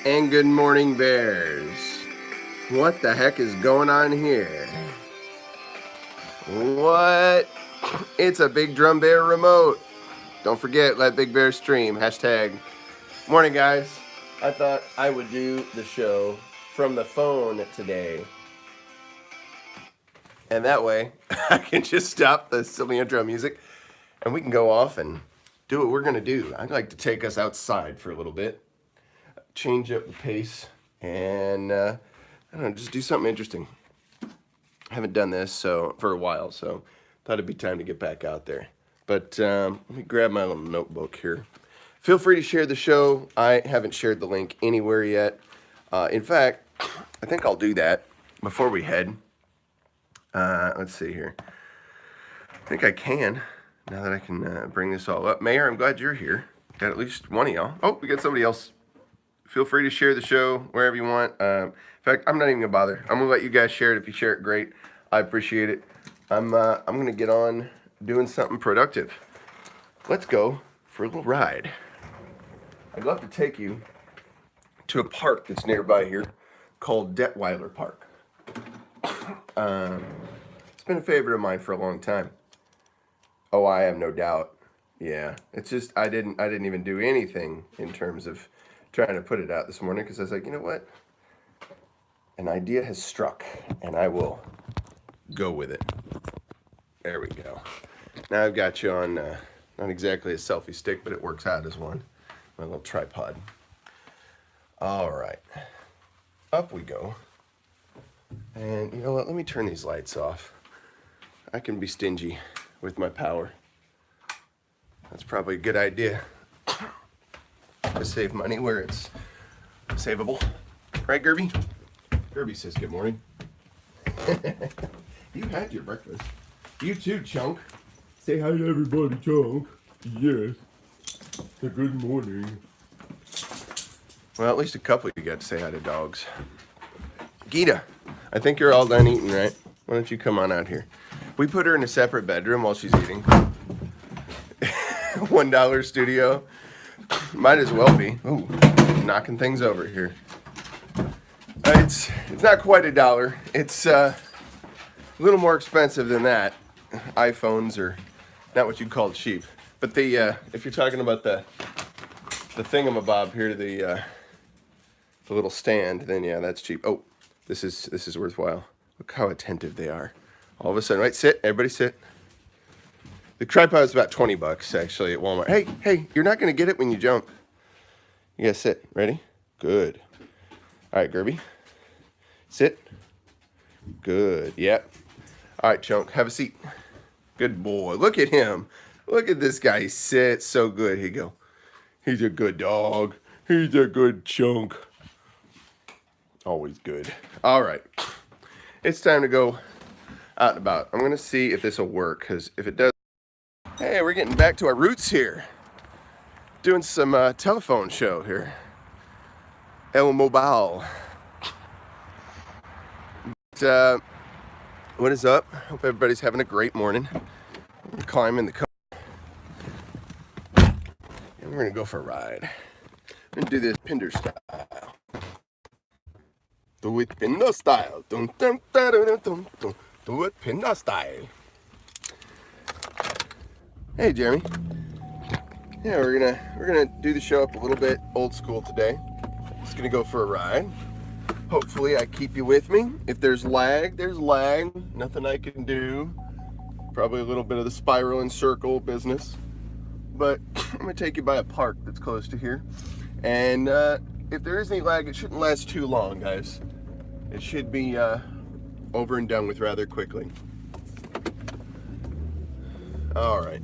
And good morning, bears. What the heck is going on here? What? It's a Big Drum Bear remote. Don't forget, let Big Bear stream. Hashtag. Morning, guys. I thought I would do the show from the phone today. And that way, I can just stop the silly intro music and we can go off and do what we're going to do. I'd like to take us outside for a little bit, change up the pace, and I don't know, just do something interesting. I haven't done this for a while, so thought it'd be time to get back out there. But let me grab my little notebook here. Feel free to share the show. I haven't shared the link anywhere yet. In fact, I think I'll do that before we head. Let's see here. I think I can, now that I can bring this all up. Mayor, I'm glad you're here. Got at least one of y'all. Oh, we got somebody else. Feel free to share the show wherever you want. In fact, I'm not even gonna bother. I'm gonna let you guys share it. If you share it, great. I appreciate it. I'm gonna get on doing something productive. Let's go for a little ride. I'd love to take you to a park that's nearby here called Detweiler Park. It's been a favorite of mine for a long time. Oh, I have no doubt. Yeah, it's just I didn't even do anything in terms of trying to put it out this morning because I was like, you know what? An idea has struck, and I will go with it. There we go. Now I've got you on not exactly a selfie stick, but it works out as one. My little tripod. All right, up we go. And you know what? Let me turn these lights off. I can be stingy with my power. That's probably a good idea. To save money where it's savable. Right, Gerby? Gerby says good morning. You had your breakfast. You too, Chunk. Say hi to everybody, Chunk. Yes. A good morning. Well, at least a couple of you got to say hi to dogs. Gita, I think you're all done eating, right? Why don't you come on out here? We put her in a separate bedroom while she's eating. $1 studio. Might as well be. Ooh, knocking things over here. It's not quite $1. It's a little more expensive than that. iPhones are not what you'd call cheap. But if you're talking about the thingamabob here, the little stand, then yeah, that's cheap. Oh, this is worthwhile. Look how attentive they are. All of a sudden, right? Sit, everybody sit. The tripod is about $20 actually at Walmart. Hey, you're not gonna get it when you jump. You gotta sit. Ready? Good. All right, Gerby. Sit. Good. Yep. All right, Chunk. Have a seat. Good boy. Look at him. Look at this guy. He sits so good. Here you go. He's a good dog. He's a good Chunk. Always good. All right. It's time to go out and about. I'm gonna see if this will work, because if it does. Hey, we're getting back to our roots here. Doing some telephone show here. El Mobile. But, what is up? Hope everybody's having a great morning. We're climbing the and we're gonna go for a ride. We're gonna do this Pinder style. Do it Pinder style. Dun, dun, dun, dun, dun, dun. Do it Pinder style. Hey, Jeremy. Yeah, we're gonna do the show up a little bit old school today. Just gonna go for a ride. Hopefully I keep you with me. If there's lag, there's lag. Nothing I can do. Probably a little bit of the spiral and circle business. But I'm gonna take you by a park that's close to here. And if there is any lag, it shouldn't last too long, guys. It should be over and done with rather quickly. All right.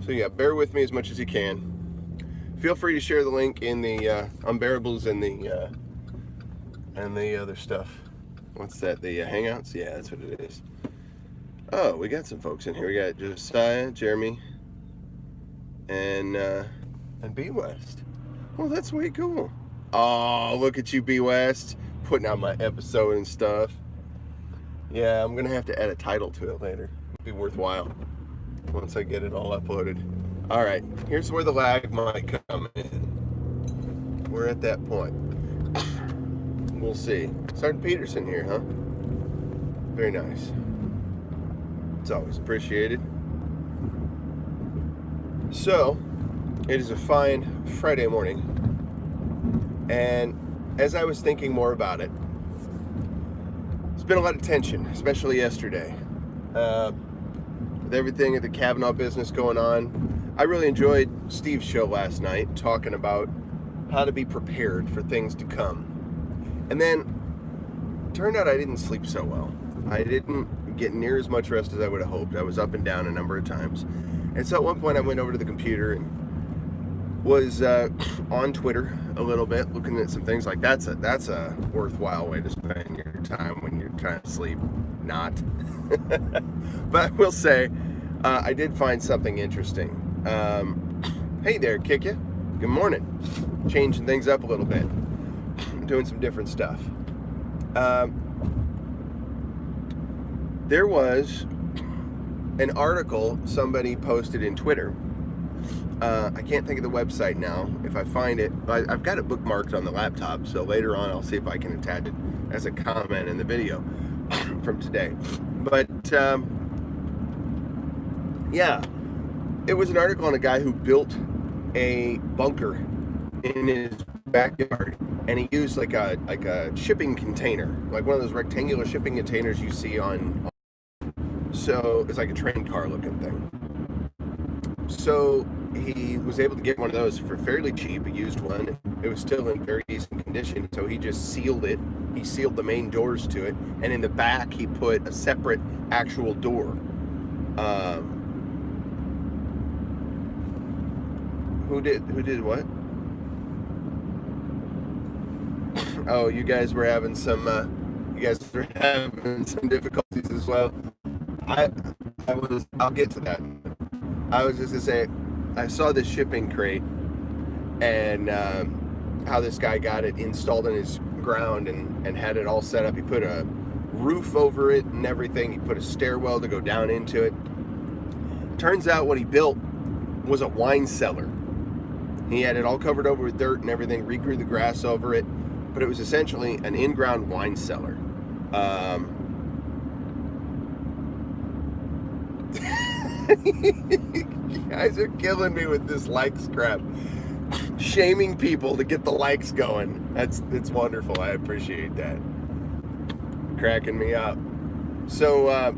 So yeah, bear with me as much as you can. Feel free to share the link in the unbearables and the other stuff. What's that? The Hangouts? Yeah, that's what it is. Oh, we got some folks in here. We got Josiah, Jeremy, and B West. Well, that's way cool. Oh, look at you, B West, putting out my episode and stuff. Yeah, I'm gonna have to add a title to it later. It'll be worthwhile once I get it all uploaded. All right, here's where the lag might come in. we're at that point. We'll see. Sergeant Peterson here, huh? Very nice. It's always appreciated. So, it is a fine Friday morning, and as I was thinking more about it, there's been a lot of tension, especially yesterday. With everything at the Kavanaugh business going on, I really enjoyed Steve's show last night, talking about how to be prepared for things to come. And then, it turned out I didn't sleep so well. I didn't get near as much rest as I would have hoped. I was up and down a number of times. And so at one point I went over to the computer and was on Twitter a little bit, looking at some things like that's a worthwhile way to spend your time when you're trying to sleep. Not. But I will say, I did find something interesting. Hey there, Kick Ya. Good morning. Changing things up a little bit. Doing some different stuff. There was an article somebody posted in Twitter. I can't think of the website now. If I find it, I've got it bookmarked on the laptop, so later on I'll see if I can attach it as a comment in the video from today. But yeah, it was an article on a guy who built a bunker in his backyard, and he used like a shipping container, like one of those rectangular shipping containers you see on. So it's like a train car looking thing. So he was able to get one of those for fairly cheap, a used one. It was still in very decent condition, so he just sealed it. He sealed the main doors to it, and in the back he put a separate actual door. Who did what? Oh, you guys were having some difficulties as well. I'll get to that. I was just gonna say, I saw this shipping crate and how this guy got it installed in his ground and had it all set up. He put a roof over it and everything. He put a stairwell to go down into it. Turns out what he built was a wine cellar. He had it all covered over with dirt and everything, regrew the grass over it, but it was essentially an in-ground wine cellar. You guys are killing me with this likes crap. Shaming people to get the likes going. It's wonderful. I appreciate that. Cracking me up. So,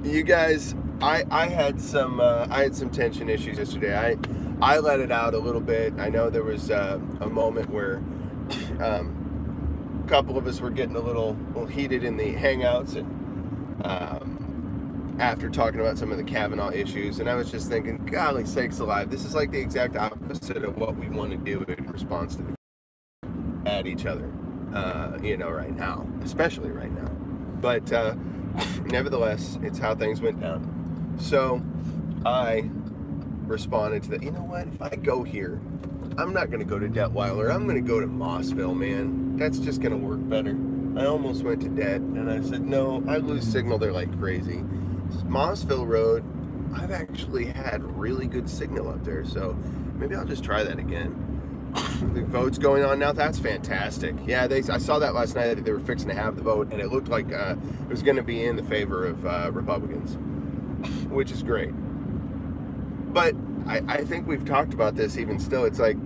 you guys, I had some tension issues yesterday. I let it out a little bit. I know there was a moment where a couple of us were getting a little heated in the hangouts, and after talking about some of the Kavanaugh issues, and I was just thinking, golly sakes alive, this is like the exact opposite of what we want to do in response to at each other, right now, especially right now. But nevertheless, it's how things went down. So I responded to that. You know what? If I go here, I'm not going to go to Detweiler. I'm going to go to Mossville, man. That's just going to work better. I almost went to Det, and I said, no, I lose signal there like crazy. Mossville Road, I've actually had really good signal up there, so maybe I'll just try that again. The vote's going on now. That's fantastic. Yeah, I saw that last night. They were fixing to have the vote, and it looked like it was going to be in the favor of Republicans, which is great. But I think we've talked about this even still. It's like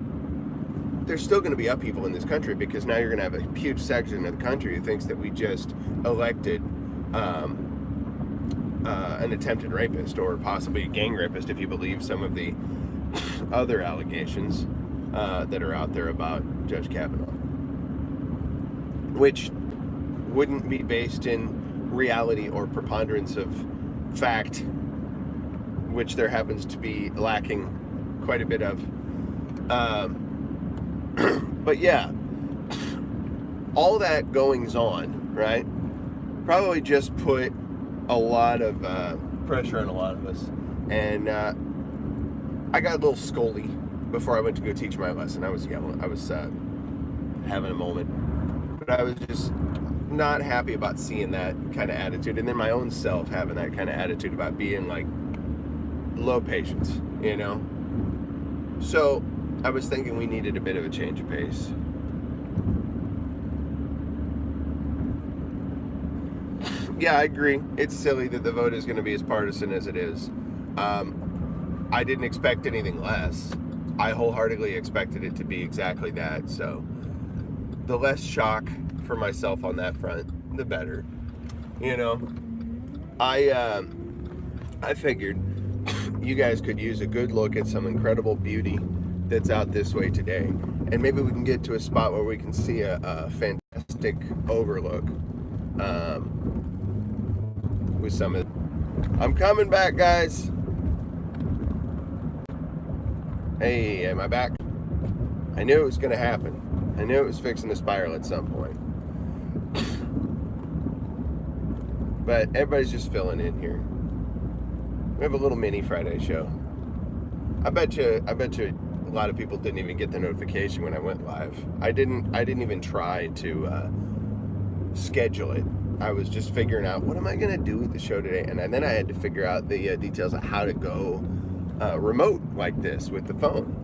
there's still going to be upheaval in this country, because now you're going to have a huge section of the country who thinks that we just elected an attempted rapist, or possibly a gang rapist, if you believe some of the other allegations that are out there about Judge Kavanaugh, which wouldn't be based in reality or preponderance of fact, which there happens to be lacking quite a bit of. But yeah, all that goings on, right, probably just put a lot of pressure on a lot of us. And I got a little scoldy before I went to go teach my lesson. I was yelling. I was having a moment. But I was just not happy about seeing that kind of attitude. And then my own self having that kind of attitude about being like low patience, So I was thinking we needed a bit of a change of pace. Yeah, I agree. It's silly that the vote is going to be as partisan as it is. I didn't expect anything less. I wholeheartedly expected it to be exactly that. So the less shock for myself on that front, the better. You know, I figured you guys could use a good look at some incredible beauty that's out this way today, and maybe we can get to a spot where we can see a fantastic overlook with some of. I'm coming back, guys. Hey, am I back? I knew it was gonna happen. I knew it was fixing to spiral at some point. But everybody's just filling in here. We have a little mini Friday show. I bet you a lot of people didn't even get the notification when I went live. I didn't even try to schedule it. I was just figuring out, what am I gonna do with the show today? And then I had to figure out the details of how to go remote like this with the phone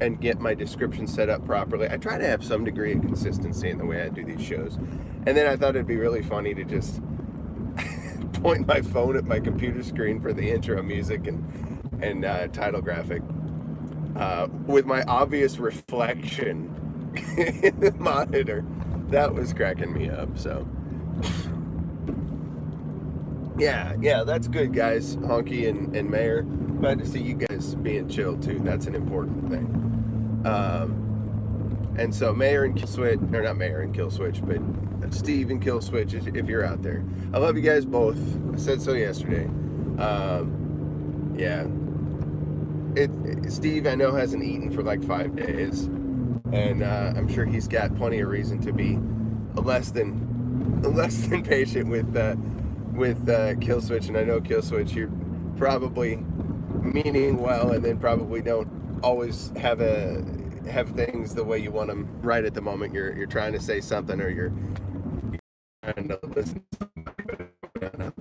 and get my description set up properly. I try to have some degree of consistency in the way I do these shows. And then I thought it'd be really funny to just point my phone at my computer screen for the intro music and title graphic with my obvious reflection in the monitor. That was cracking me up. So yeah, that's good, guys. Honky and Mayor, glad to see you guys being chill too. That's an important thing. And so Mayor and Killswitch, or not Mayor and Killswitch, but Steve and Killswitch, if you're out there, I love you guys both. I said so yesterday. Yeah, Steve, I know, hasn't eaten for like 5 days, and I'm sure he's got plenty of reason to be less than patient with Killswitch. And I know, Killswitch, you're probably meaning well, and then probably don't always have things the way you want them right at the moment. You're trying to say something, or you're trying to listen to somebody, but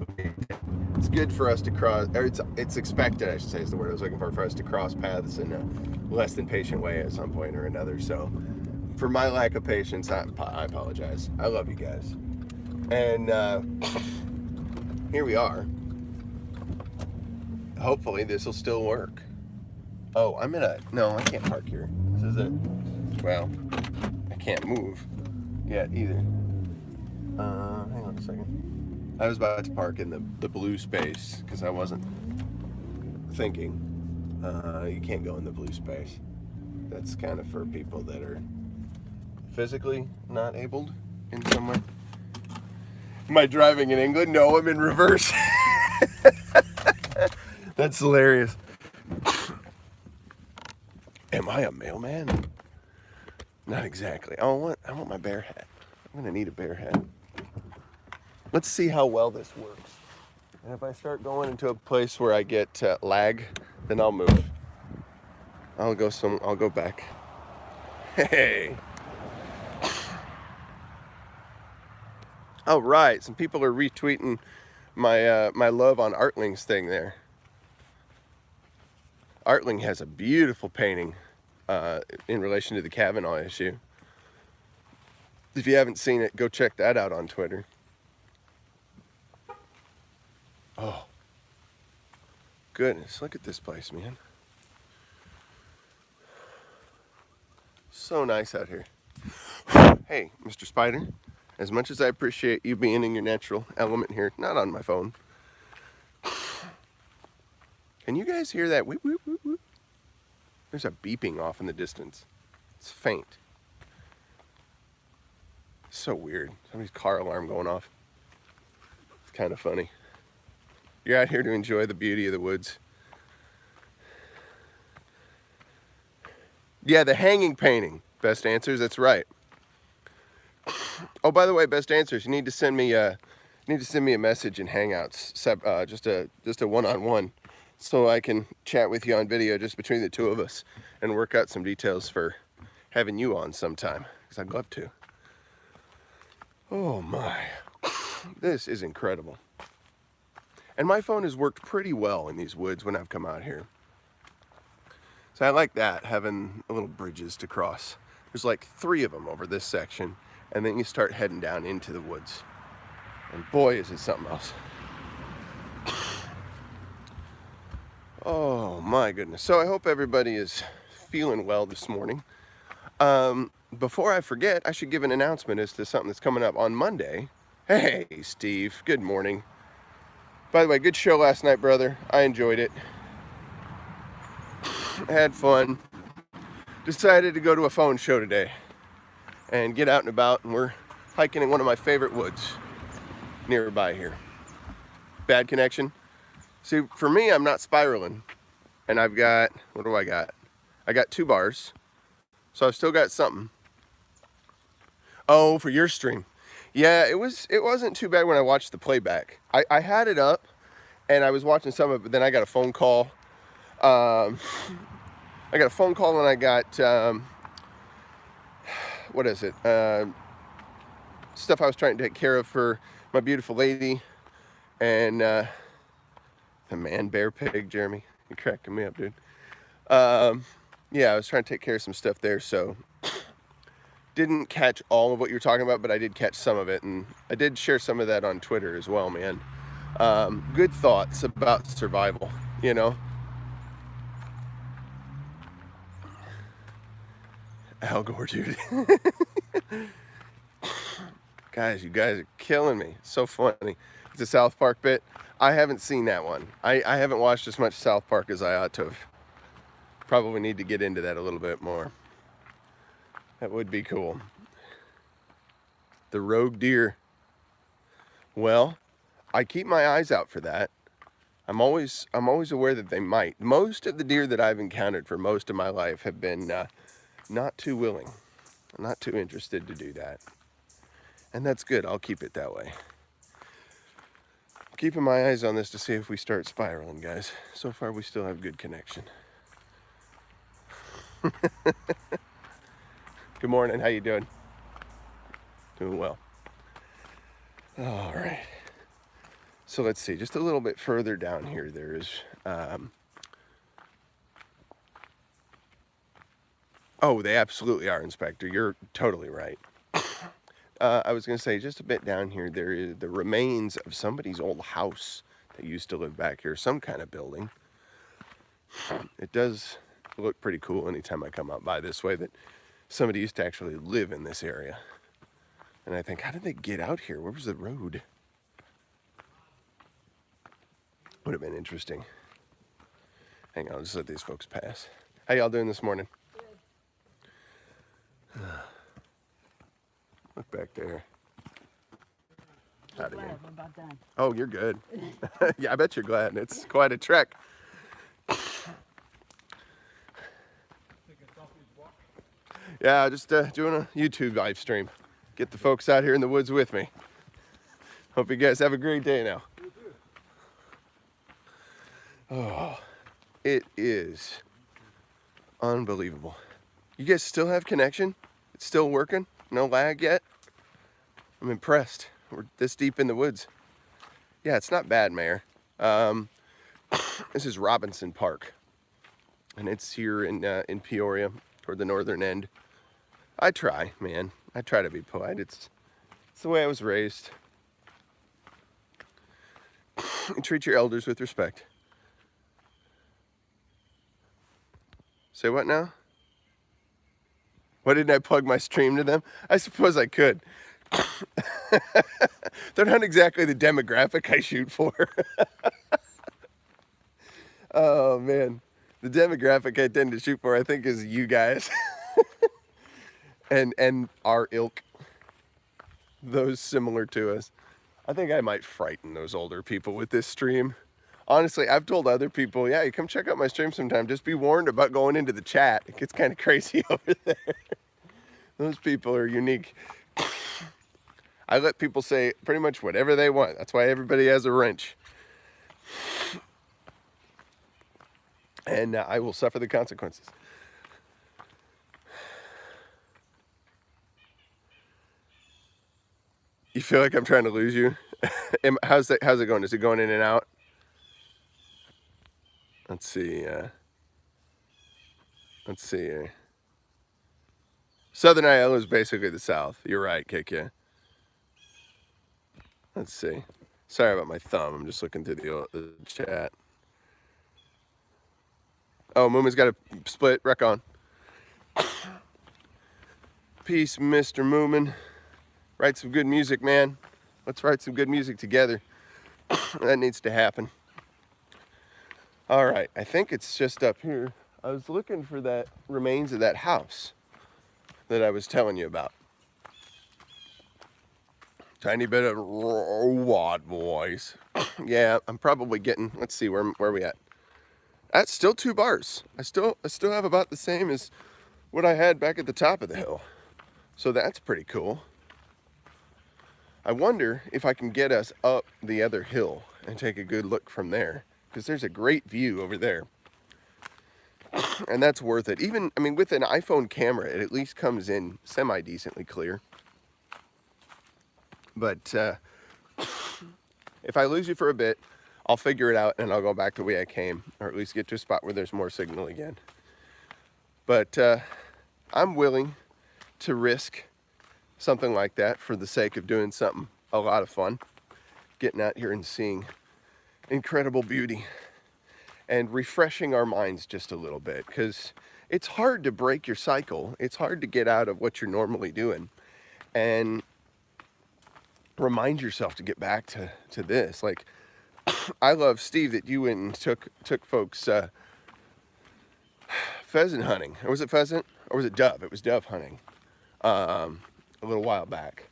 it's good for us to cross, or it's expected, I should say, is the word I was looking for us to cross paths in a less than patient way at some point or another. So for my lack of patience, I apologize. I love you guys. And here we are. Hopefully this will still work. Oh, no, I can't park here. This is it. Well, I can't move yet either. Hang on a second. I was about to park in the blue space because I wasn't thinking. You can't go in the blue space. That's kind of for people that are physically not abled in some way. Am I driving in England? No, I'm in reverse. That's hilarious. Am I a mailman? Not exactly. I want my bear hat. I'm gonna need a bear hat. Let's see how well this works. And if I start going into a place where I get lag, then I'll move. I'll go back. Hey. All right, some people are retweeting my love on Artling's thing there. Artling has a beautiful painting in relation to the Kavanaugh issue. If you haven't seen it, go check that out on Twitter. Oh, goodness, look at this place, man. So nice out here. Hey, Mr. Spider, as much as I appreciate you being in your natural element here, not on my phone. Can you guys hear that? Whoop, whoop, whoop, whoop. There's a beeping off in the distance. It's faint. So weird. Somebody's car alarm going off. It's kind of funny. You're out here to enjoy the beauty of the woods. Yeah, the hanging painting. Best answers, that's right. Oh, by the way, best answers, you need to send me a message in Hangouts, just a one-on-one, so I can chat with you on video just between the two of us and work out some details for having you on sometime, because I'd love to. Oh my, this is incredible. And my phone has worked pretty well in these woods when I've come out here. So I like that, having little bridges to cross. There's like 3 of them over this section, and then you start heading down into the woods. And boy, is it something else. Oh my goodness. So I hope everybody is feeling well this morning. Before I forget, I should give an announcement as to something that's coming up on Monday. Hey, Steve, good morning. By the way, good show last night, brother. I enjoyed it. Had fun. Decided to go to a phone show today and get out and about, and we're hiking in one of my favorite woods nearby here. Bad connection. See, for me, I'm not spiraling, and I've got, what do I got? I got 2 bars, so I've still got something. Oh, for your stream. Yeah, it wasn't too bad when I watched the playback. I had it up, and I was watching some of it, but then I got a phone call. I got a phone call, and I got, what is it? Stuff I was trying to take care of for my beautiful lady, and the man bear pig, Jeremy. You're cracking me up, dude. Yeah, I was trying to take care of some stuff there, so didn't catch all of what you're talking about, but I did catch some of it, and I did share some of that on Twitter as well, man. Good thoughts about survival, you know. Al Gore, dude. Guys, you guys are killing me. So funny. It's a South Park bit. I haven't seen that one. I haven't watched as much South Park as I ought to have. Probably need to get into that a little bit more. That would be cool. The rogue deer. Well, I keep my eyes out for that. I'm always aware that they might. Most of the deer that I've encountered for most of my life have been not too willing. I'm not too interested to do that. And that's good. I'll keep it that way. Keeping my eyes on this to see if we start spiraling, guys. So far, we still have good connection. Good morning. How you doing? Doing well. All right. So let's see. Just a little bit further down here, there is... oh, they absolutely are, Inspector. You're totally right. I was going to say, just a bit down here, there is the remains of somebody's old house that used to live back here, some kind of building. It does look pretty cool anytime I come out by this way that somebody used to actually live in this area. And I think, how did they get out here? Where was the road? Would have been interesting. Hang on, I'll just let these folks pass. How y'all doing this morning? Good. Look back there. Glad we're about done. Oh, you're good. Yeah, I bet you're glad. It's quite a trek. Yeah, just doing a YouTube live stream. Get the folks out here in the woods with me. Hope you guys have a great day now. Oh, it is unbelievable. You guys still have connection? It's still working? No lag yet? I'm impressed. We're this deep in the woods. Yeah, it's not bad, Mayor. This is Robinson Park, and it's here in Peoria, toward the northern end. I try, man. I try to be polite. It's the way I was raised. Treat your elders with respect. Say what now? Why didn't I plug my stream to them? I suppose I could. They're not exactly the demographic I shoot for. Oh, man. The demographic I tend to shoot for, I think, is you guys. and our ilk. Those similar to us. I think I might frighten those older people with this stream. Honestly, I've told other people, yeah, you come check out my stream sometime. Just be warned about going into the chat. It gets kind of crazy over there. Those people are unique. I let people say pretty much whatever they want. That's why everybody has a wrench. And I will suffer the consequences. You feel like I'm trying to lose you? How's it going? Is it going in and out? Let's see. Let's see here. Southern Iowa is basically the South. You're right, Kik. Let's see. Sorry about my thumb. I'm just looking through the chat. Oh, Moomin's got a split. Wreck on. Peace, Mr. Moomin. Write some good music, man. Let's write some good music together. That needs to happen. All right, I think it's just up here. I was looking for that remains of that house that I was telling you about. Tiny bit of robot voice. Yeah, I'm probably getting, let's see, where are we at? That's still 2 bars. I still have about the same as what I had back at the top of the hill. So that's pretty cool. I wonder if I can get us up the other hill and take a good look from there, because there's a great view over there. And that's worth it. Even, I mean, with an iPhone camera, it at least comes in semi-decently clear. But if I lose you for a bit, I'll figure it out and I'll go back the way I came, or at least get to a spot where there's more signal again. But I'm willing to risk something like that for the sake of doing something a lot of fun, getting out here and seeing incredible beauty and refreshing our minds just a little bit, because it's hard to break your cycle. It's hard to get out of what you're normally doing and remind yourself to get back to this. Like, I love, Steve, that you went and took folks pheasant hunting. Or was it pheasant? Or was it dove? It was dove hunting a little while back.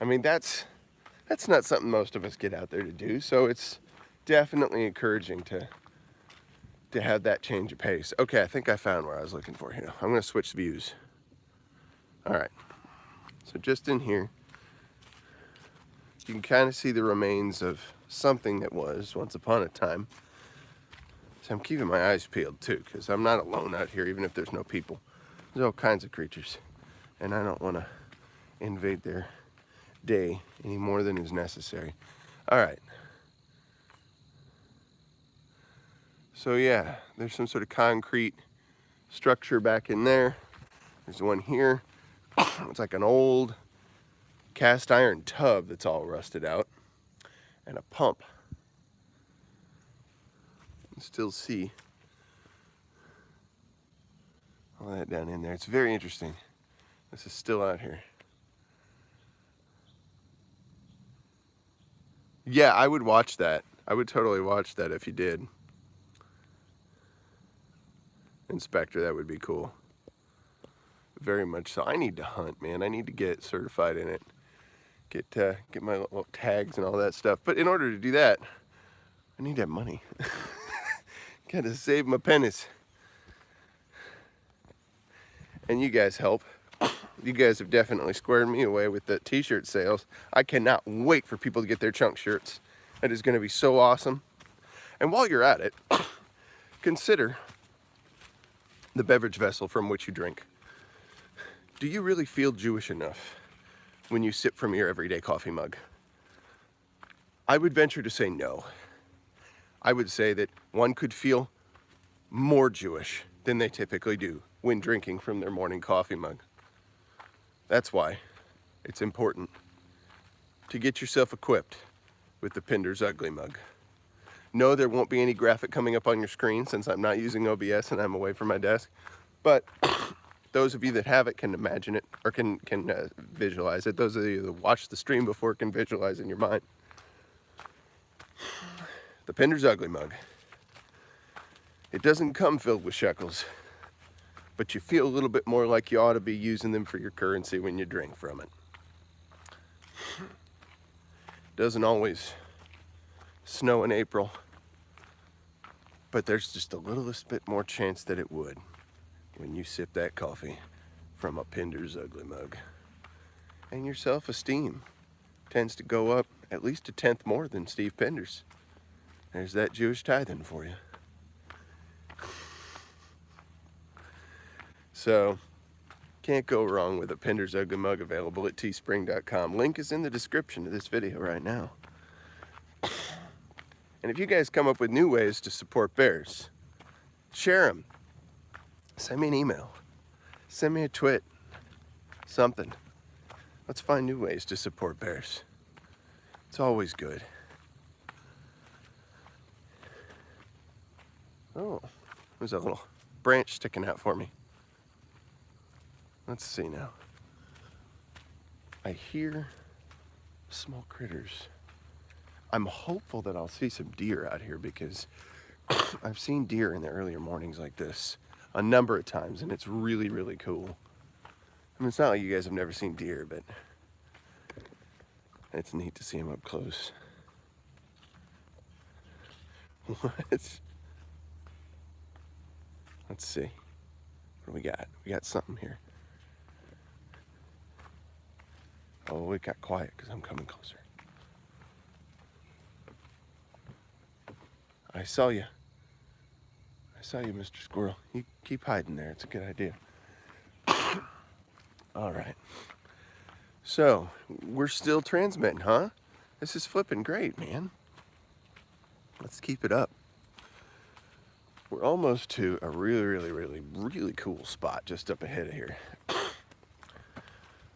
I mean, that's not something most of us get out there to do. So it's definitely encouraging to have that change of pace. Okay, I think I found where I was looking for here. I'm going to switch views. All right. So just in here, you can kind of see the remains of something that was once upon a time. So I'm keeping my eyes peeled too, because I'm not alone out here, even if there's no people. There's all kinds of creatures, and I don't want to invade their day any more than is necessary. All right. So yeah, there's some sort of concrete structure back in there. There's one here. It's like an old cast iron tub that's all rusted out, and a pump. You can still see all that down in there. It's very interesting. This is still out here. Yeah, I would watch that. I would totally watch that if you did. Inspector, that would be cool. Very much so. I need to hunt, man. I need to get certified in it. Get my little tags and all that stuff. But in order to do that, I need to have money. Gotta save my pennies. And you guys help. You guys have definitely squared me away with the t-shirt sales. I cannot wait for people to get their chunk shirts. That is going to be so awesome. And while you're at it, consider the beverage vessel from which you drink. Do you really feel Jewish enough when you sip from your everyday coffee mug? I would venture to say no. I would say that one could feel more Jewish than they typically do when drinking from their morning coffee mug. That's why it's important to get yourself equipped with the Pinder's Ugly Mug. No, there won't be any graphic coming up on your screen since I'm not using OBS and I'm away from my desk. But those of you that have it can imagine it, or can visualize it. Those of you that watch the stream before can visualize in your mind. The Pinder's Ugly Mug. It doesn't come filled with shekels, but you feel a little bit more like you ought to be using them for your currency when you drink from it. Doesn't always snow in April, but there's just a littlest bit more chance that it would when you sip that coffee from a Pinder's Ugly Mug. And your self-esteem tends to go up at least a tenth more than Steve Pinder's. There's that Jewish tithing for you. So, can't go wrong with a Pinder's Ugly Mug available at teespring.com. Link is in the description of this video right now. And if you guys come up with new ways to support bears, share them. send me an email. Send me a tweet. Something. Let's find new ways to support bears. It's always good. Oh, there's a little branch sticking out for me. Let's see now. I hear small critters. I'm hopeful that I'll see some deer out here because I've seen deer in the earlier mornings like this a number of times, and it's really, really cool. I mean, it's not like you guys have never seen deer, but it's neat to see them up close. What? Let's see. What do we got? We got something here. Oh, it got quiet because I'm coming closer. I saw you. I saw you, Mr. Squirrel. You keep hiding there. It's a good idea. All right. So, we're still transmitting, huh? This is flipping great, man. Let's keep it up. We're almost to a really cool spot just up ahead of here.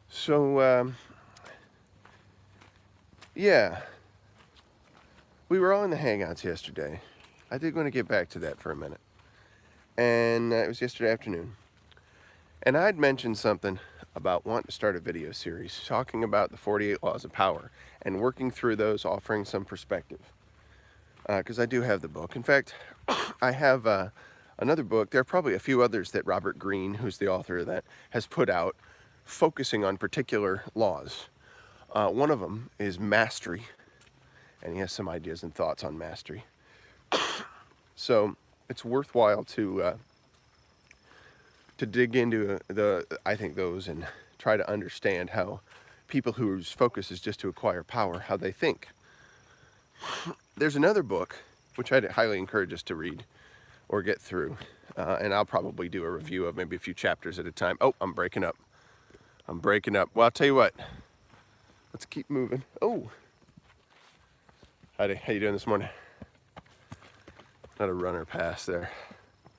So, yeah. We were all in the Hangouts yesterday. I did want to get back to that for a minute. And it was yesterday afternoon. And I'd mentioned something about wanting to start a video series talking about the 48 Laws of Power and working through those, offering some perspective. Because I do have the book. In fact, I have another book. There are probably a few others that Robert Greene, who's the author of that, has put out focusing on particular laws. One of them is mastery. And he has some ideas and thoughts on mastery. So it's worthwhile to dig into I think those and try to understand how people whose focus is just to acquire power, how they think. There's another book which I'd highly encourage us to read or get through, and I'll probably do a review of maybe a few chapters at a time. Oh, I'm breaking up. Well, I'll tell you what. Let's keep moving. Oh. Howdy, how you doing this morning? Not a runner pass there.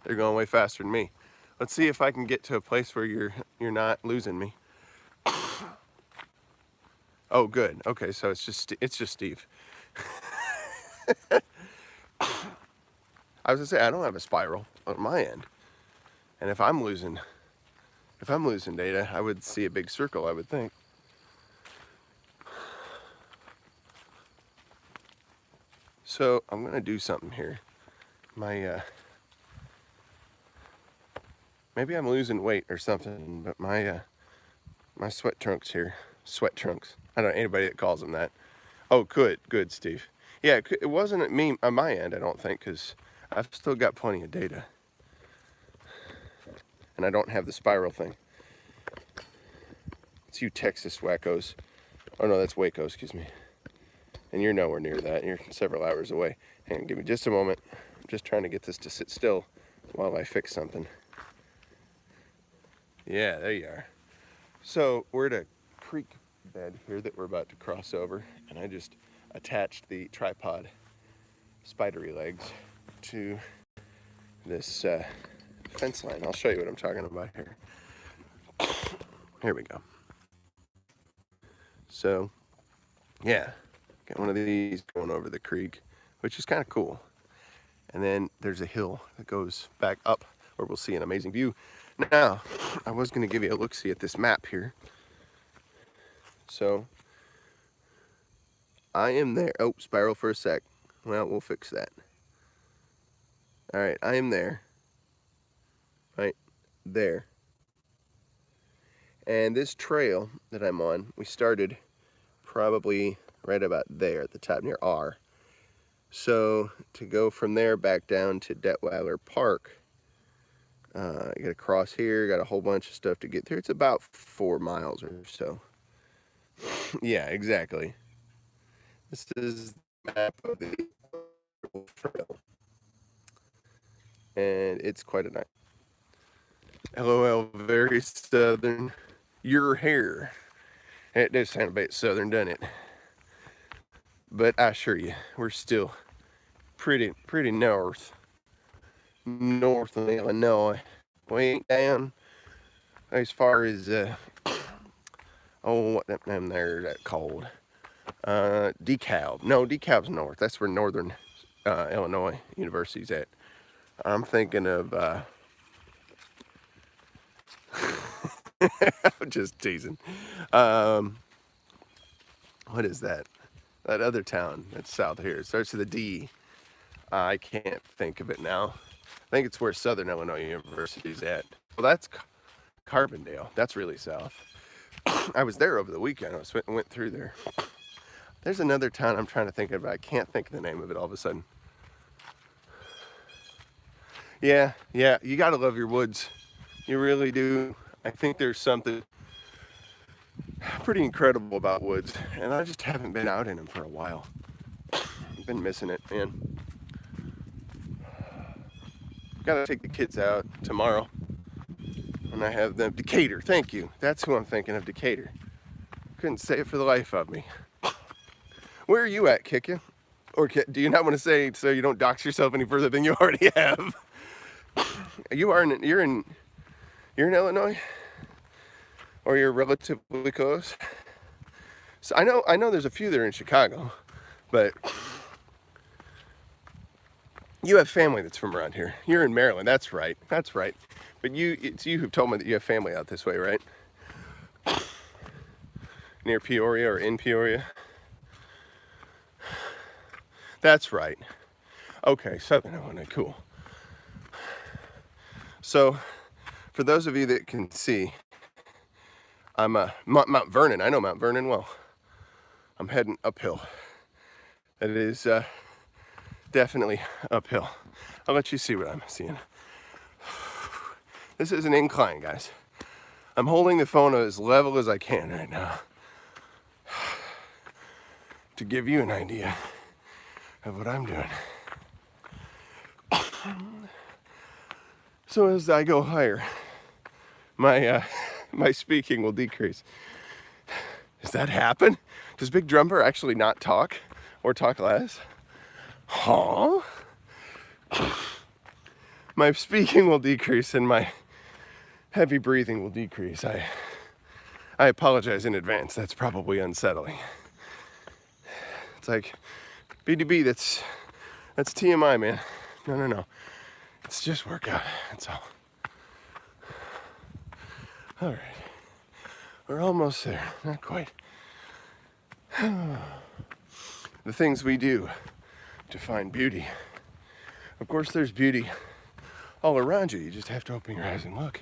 They're going way faster than me. Let's see if I can get to a place where you're not losing me. Oh, good. Okay, so it's just Steve. I was gonna say I don't have a spiral on my end, and if I'm losing data, I would see a big circle, I would think. So I'm gonna do something here. My maybe I'm losing weight or something, but my sweat trunks here, I don't know anybody that calls them that. Oh, good, Steve. Yeah, it wasn't me on my end, I don't think, because I've still got plenty of data, and I don't have the spiral thing. It's you Texas wackos. Oh no, that's Waco, excuse me. And you're nowhere near that. You're several hours away. Hang on, give me just a moment. I'm just trying to get this to sit still while I fix something. Yeah, there you are. So we're at a creek bed here that we're about to cross over, and I just attached the tripod spidery legs to this fence line. I'll show you what I'm talking about here. Here we go. So, yeah. Got one of these going over the creek, which is kind of cool. And then there's a hill that goes back up where we'll see an amazing view. Now, I was going to give you a look-see at this map here. So, I am there. Oh, spiral for a sec. Well, we'll fix that. All right, I am there. Right there. And this trail that I'm on, we started probably right about there at the top near R. So to go from there back down to Detweiler Park, you got to cross here, got a whole bunch of stuff to get through. It's about 4 miles or so. Yeah, exactly. This is the map of the trail. And it's quite a night. LOL, very southern. Your hair. It does sound a bit southern, doesn't it? But I assure you, we're still pretty north of Illinois. We ain't down as far as, oh, what them there that called? DeKalb. No, DeKalb's north. That's where Northern Illinois University's at. I'm thinking of, I'm just teasing. What is that? That other town that's south here. It starts with a D. I can't think of it now. I think it's where Southern Illinois University's at. Well, that's Carbondale. That's really south. I was there over the weekend. I went through there. There's another town I'm trying to think of, but I can't think of the name of it all of a sudden. Yeah, you gotta love your woods. You really do. I think there's something pretty incredible about woods, and I just haven't been out in them for a while. I've been missing it, man. Gotta take the kids out tomorrow, and I have them. Decatur, thank you. That's who I'm thinking of, Decatur. Couldn't say it for the life of me. Where are you at, Kickin? Or do you not want to say so you don't dox yourself any further than you already have? You're in Illinois, or you're relatively close. So I know there's a few that are in Chicago, but you have family that's from around here. You're in Maryland. That's right. But it's you who've told me that you have family out this way, right? Near Peoria or in Peoria. That's right. Okay, Southern Illinois, cool. So, for those of you that can see, I'm Mount Vernon. I know Mount Vernon well. I'm heading uphill. It is definitely uphill. I'll let you see what I'm seeing. This is an incline, guys. I'm holding the phone as level as I can right now to give you an idea of what I'm doing. So as I go higher, my speaking will decrease. Does that happen? Does Big Drummer actually not talk or talk less? Huh? My speaking will decrease and my heavy breathing will decrease. I apologize in advance. That's probably unsettling. It's like BDB, that's TMI, man. No. It's just workout. That's all. All right. We're almost there. Not quite. The things we do to find beauty. Of course, there's beauty all around you. You just have to open your eyes and look,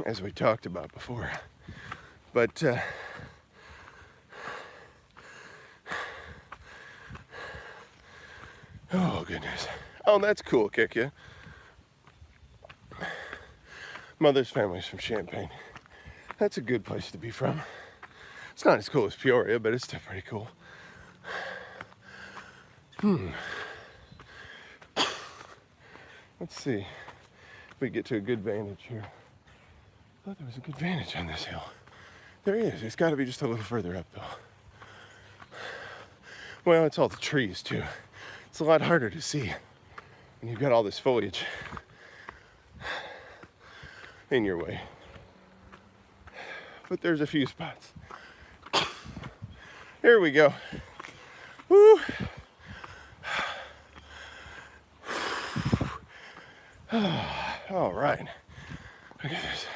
as we talked about before. But oh goodness. Oh, that's cool, kick ya. Mother's family's from Champaign. That's a good place to be from. It's not as cool as Peoria, but it's still pretty cool. Let's see if we get to a good vantage here. I thought there was a good vantage on this hill. There is. It's got to be just a little further up, though. Well, it's all the trees, too. It's a lot harder to see when you've got all this foliage in your way. But there's a few spots. Here we go. Woo! All right. Look at this.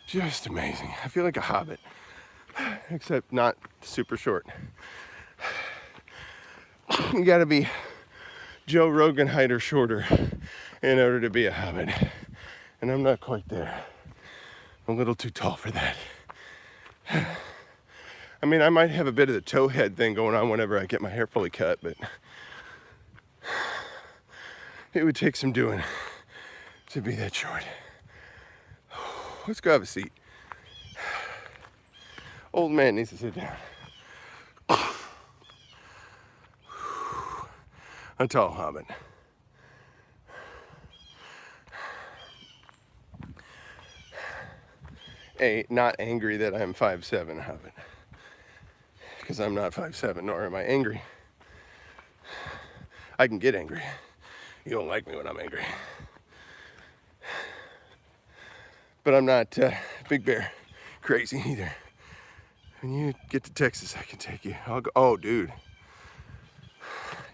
Just amazing. I feel like a hobbit, except not super short. You gotta be Joe Rogan height or shorter in order to be a hobbit. And I'm not quite there. I'm a little too tall for that. I mean, I might have a bit of the toe head thing going on whenever I get my hair fully cut, but it would take some doing to be that short. Let's go have a seat. Old man needs to sit down. A tall hobbit. Not angry that I'm 5'7" hobbit. Because I'm not 5'7", nor am I angry. I can get angry. You don't like me when I'm angry. But I'm not big bear crazy either. When you get to Texas, I can take you. I'll go. Oh, dude.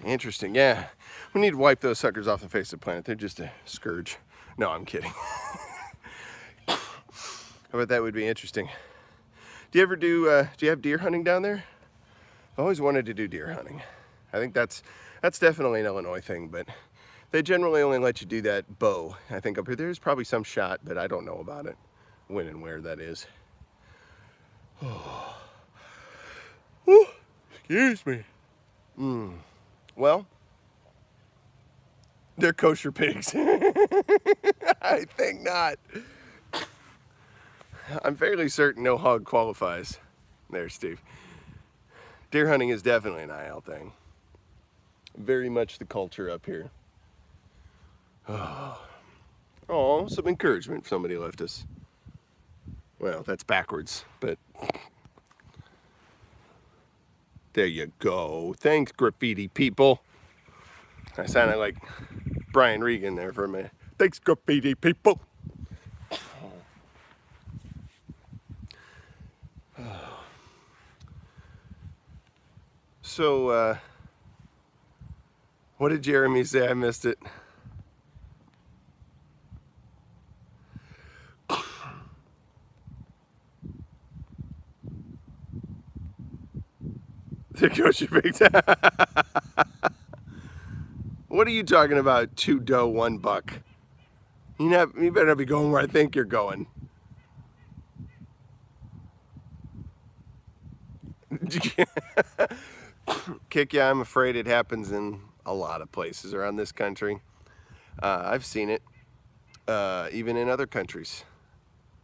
Interesting. Yeah. We need to wipe those suckers off the face of the planet. They're just a scourge. No, I'm kidding. How about that would be interesting. Do you ever do you have deer hunting down there? I've always wanted to do deer hunting. I think that's definitely an Illinois thing, but they generally only let you do that bow. I think up here there's probably some shot, but I don't know about it. When and where that is. Oh. Ooh, excuse me. Well, they're kosher pigs. I think not. I'm fairly certain no hog qualifies. There, Steve. Deer hunting is definitely an IL thing. Very much the culture up here. Oh, some encouragement somebody left us. Well, that's backwards, but there you go. Thanks, graffiti people. I sounded like Brian Regan there for a minute. Thanks, graffiti people. So, what did Jeremy say? I missed it. There goes your big time. What are you talking about? 2 doe, 1 buck. You better not be going where I think you're going. Kick ya, I'm afraid it happens in a lot of places around this country. I've seen it, even in other countries.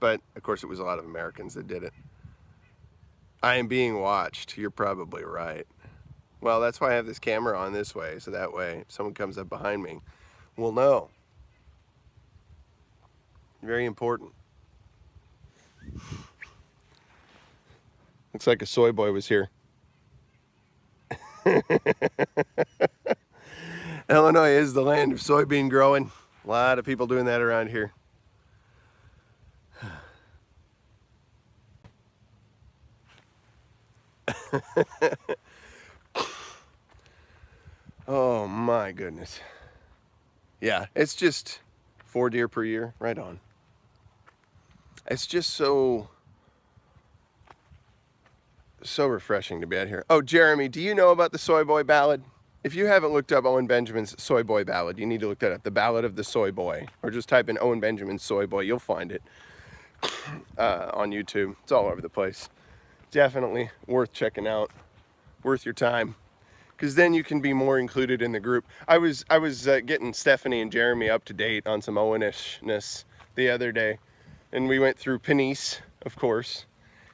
But, of course, it was a lot of Americans that did it. I am being watched. You're probably right. Well, that's why I have this camera on this way, so that way if someone comes up behind me, we'll know. Very important. Looks like a soy boy was here. Illinois is the land of soybean growing. A lot of people doing that around here. Oh my goodness. Yeah, it's just 4 deer per year. Right on. It's just so refreshing to be out here. Oh, Jeremy, do you know about the Soy Boy Ballad? If you haven't looked up Owen Benjamin's Soy Boy Ballad, you need to look that up. The Ballad of the Soy Boy. Or just type in Owen Benjamin's Soy Boy. You'll find it on YouTube. It's all over the place. Definitely worth checking out. Worth your time. Because then you can be more included in the group. I was getting Stephanie and Jeremy up to date on some Owenishness the other day. And we went through Penice, of course.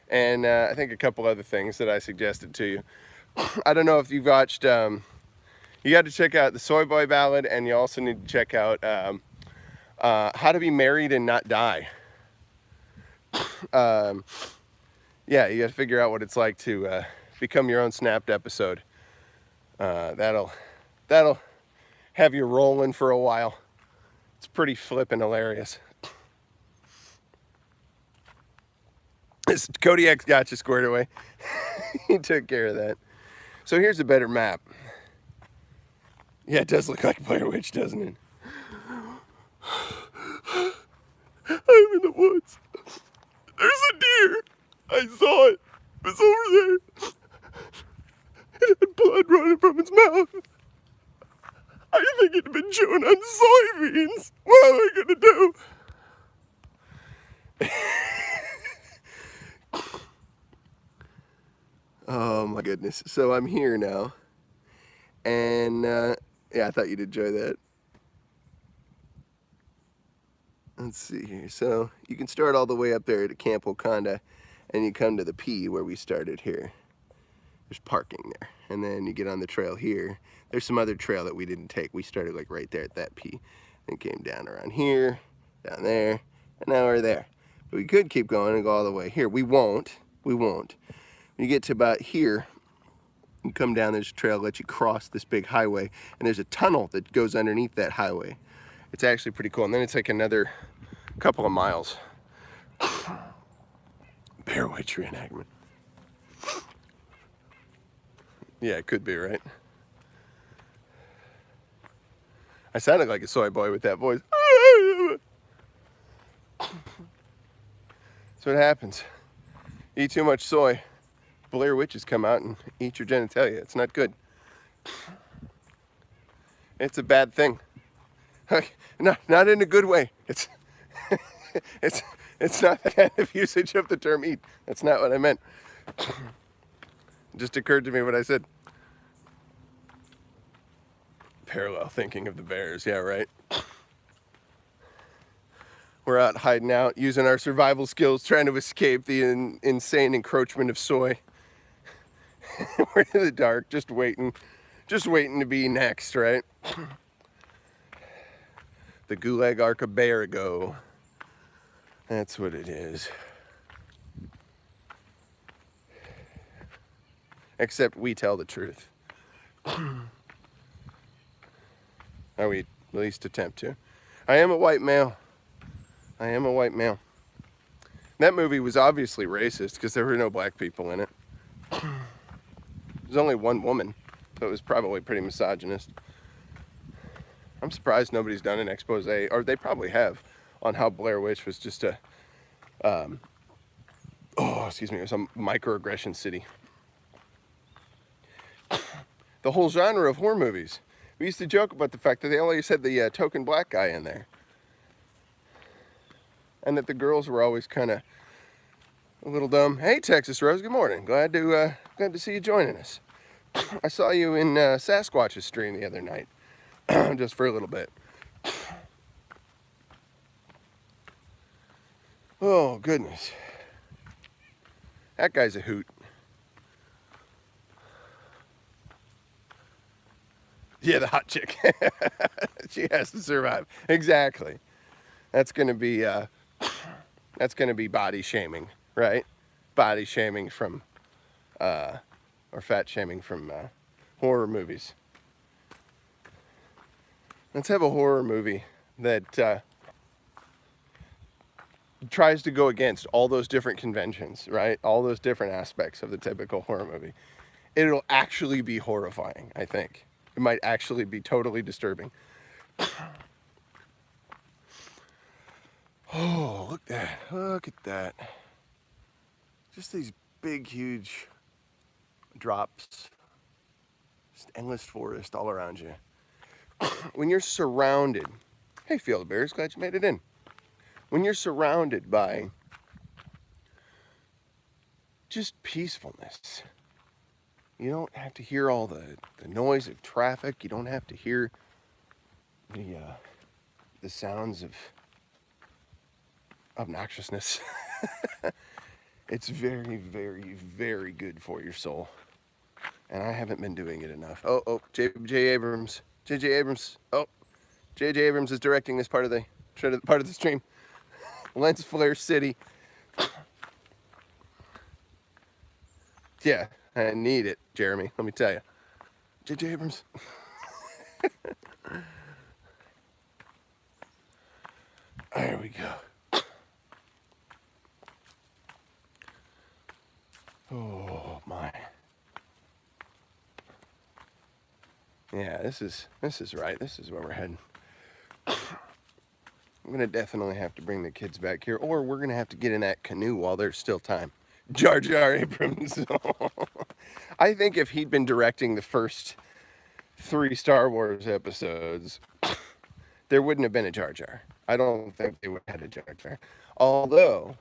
And I think a couple other things that I suggested to you. I don't know if you've watched, you got to check out the Soy Boy Ballad, and you also need to check out How to Be Married and Not Die. Yeah, you got to figure out what it's like to become your own snapped episode. That'll have you rolling for a while. It's pretty flippin' hilarious. Kodiak's got you squared away. He took care of that. So here's a better map. Yeah, it does look like Blair Witch, doesn't it? I'm in the woods. There's a deer. I saw it. It was over there. It had blood running from its mouth. I think it had been chewing on soybeans. What am I gonna do? Oh my goodness. So I'm here now. And yeah, I thought you'd enjoy that. Let's see here. So you can start all the way up there to Camp Wakanda, and you come to the P where we started here. There's parking there. And then you get on the trail here. There's some other trail that we didn't take. We started like right there at that P. Then came down around here, down there, and now we're there. But we could keep going and go all the way here. We won't. We won't. When you get to about here, you come down, there's a trail that lets you cross this big highway, and there's a tunnel that goes underneath that highway. It's actually pretty cool. And then it's like another couple of miles Blair Witch reenactment. Yeah, it could be, right? I sounded like a soy boy with that voice. That's what happens. Eat too much soy. Blair Witches come out and eat your genitalia. It's not good. It's a bad thing. Not in a good way. It's not that kind of usage of the term eat. That's not what I meant. It just occurred to me what I said. Parallel thinking of the bears. Yeah, right. We're out hiding out, using our survival skills, trying to escape the insane encroachment of soy. We're in the dark, just waiting to be next, right? The Gulag Archipelago. That's what it is. Except we tell the truth. Or we at least attempt to. I am a white male. I am a white male. That movie was obviously racist because there were no black people in it. There's only one woman, so it was probably pretty misogynist. I'm surprised nobody's done an expose, or they probably have, on how Blair Witch was just a, it was a microaggression city. The whole genre of horror movies. We used to joke about the fact that they always had the token black guy in there. And that the girls were always kind of a little dumb. Hey, Texas Rose, good morning. Glad to see you joining us. I saw you in Sasquatch's stream the other night, just for a little bit. Oh, goodness. That guy's a hoot. Yeah, the hot chick. She has to survive. Exactly. That's gonna be body shaming, right? Body shaming from, or fat shaming from horror movies. Let's have a horror movie that tries to go against all those different conventions, right? All those different aspects of the typical horror movie. It'll actually be horrifying, I think. It might actually be totally disturbing. Oh, look at that. Just these big, huge drops. Just endless forest all around you. When you're surrounded, hey Field Bears, glad you made it in. When you're surrounded by just peacefulness, you don't have to hear all the noise of traffic. You don't have to hear the sounds of obnoxiousness. It's very, very, very good for your soul. And I haven't been doing it enough. Oh, J.J. Abrams. J.J. Abrams. Oh, J.J. Abrams is directing this part of the stream. Lens Flare City. Yeah, I need it, Jeremy. Let me tell you. J.J. Abrams. There we go. Oh my. Yeah, this is right. This is where we're heading. I'm gonna definitely have to bring the kids back here, or we're gonna have to get in that canoe while there's still time. Jar Jar Abrams. I think if he'd been directing the first 3 Star Wars episodes, there wouldn't have been a Jar Jar. I don't think they would have had a Jar Jar. Although,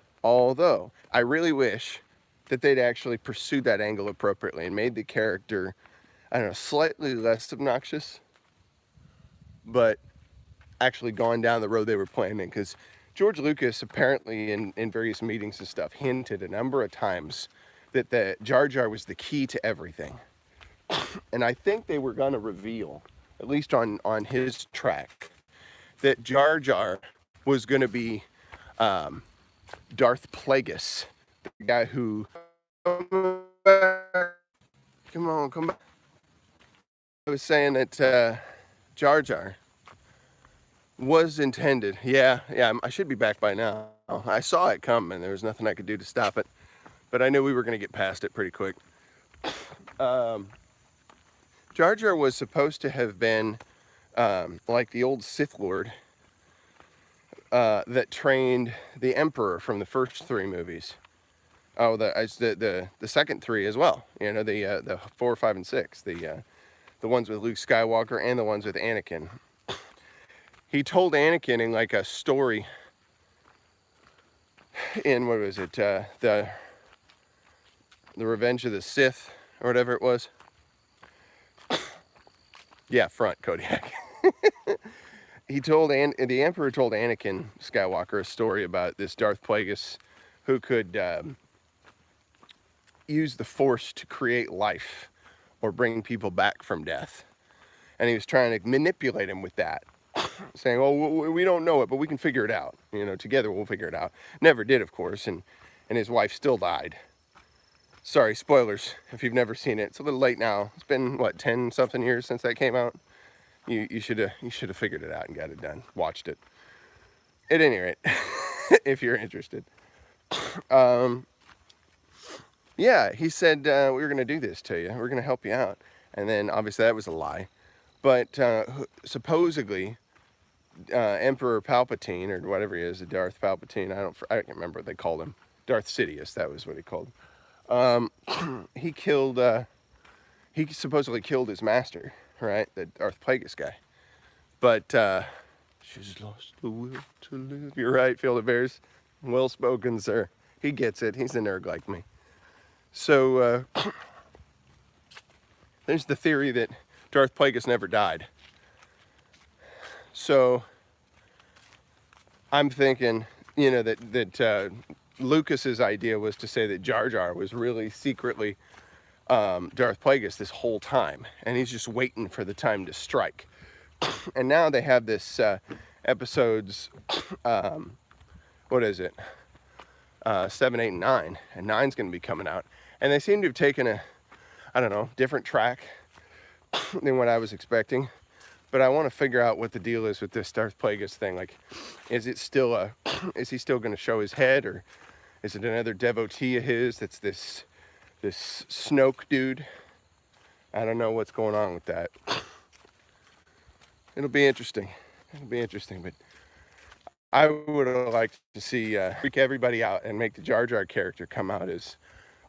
I really wish that they'd actually pursued that angle appropriately and made the character, I don't know, slightly less obnoxious, but actually gone down the road they were planning. Because George Lucas apparently in various meetings and stuff hinted a number of times that the Jar Jar was the key to everything. And I think they were going to reveal, at least on his track, that Jar Jar was going to be Darth Plagueis, the guy who... Come back. I was saying that Jar Jar was intended. Yeah, I should be back by now. I saw it come, and there was nothing I could do to stop it. But I knew we were going to get past it pretty quick. Jar Jar was supposed to have been like the old Sith Lord that trained the Emperor from the first 3 movies. Oh, the second 3 as well. You know, the 4, 5, and 6. The ones with Luke Skywalker and the ones with Anakin. He told Anakin in like a story in, what was it, the Revenge of the Sith, or whatever it was. Yeah, front, Kodiak. The Emperor told Anakin Skywalker a story about this Darth Plagueis who could use the Force to create life or bring people back from death. And he was trying to manipulate him with that, saying, "Oh, we don't know it, but we can figure it out. You know, together we'll figure it out." Never did, of course, and his wife still died. Sorry, spoilers if you've never seen it. It's a little late now. It's been, what, 10-something years since that came out? You should have figured it out and got it done. Watched it. At any rate, if you're interested. Yeah, he said, we were going to do this to you. We're going to help you out. And then, obviously, that was a lie. But supposedly, Emperor Palpatine, or whatever he is, Darth Palpatine, I can't remember what they called him. Darth Sidious, that was what he called him. He supposedly killed his master, right? The Darth Plagueis guy. But she's lost the will to live. You're right, Field of Bears. Well spoken, sir. He gets it. He's a nerd like me. So there's the theory that Darth Plagueis never died. So I'm thinking, you know, that Lucas's idea was to say that Jar Jar was really secretly Darth Plagueis this whole time, and he's just waiting for the time to strike. And now they have this episodes, what is it? 7, 8, and 9, and 9's going to be coming out, and they seem to have taken a, I don't know, different track than what I was expecting. But I want to figure out what the deal is with this Darth Plagueis thing. Like, is it still is he still going to show his head, or is it another devotee of his that's this Snoke dude? I don't know what's going on with that. It'll be interesting. But I would have liked to see freak everybody out and make the Jar Jar character come out as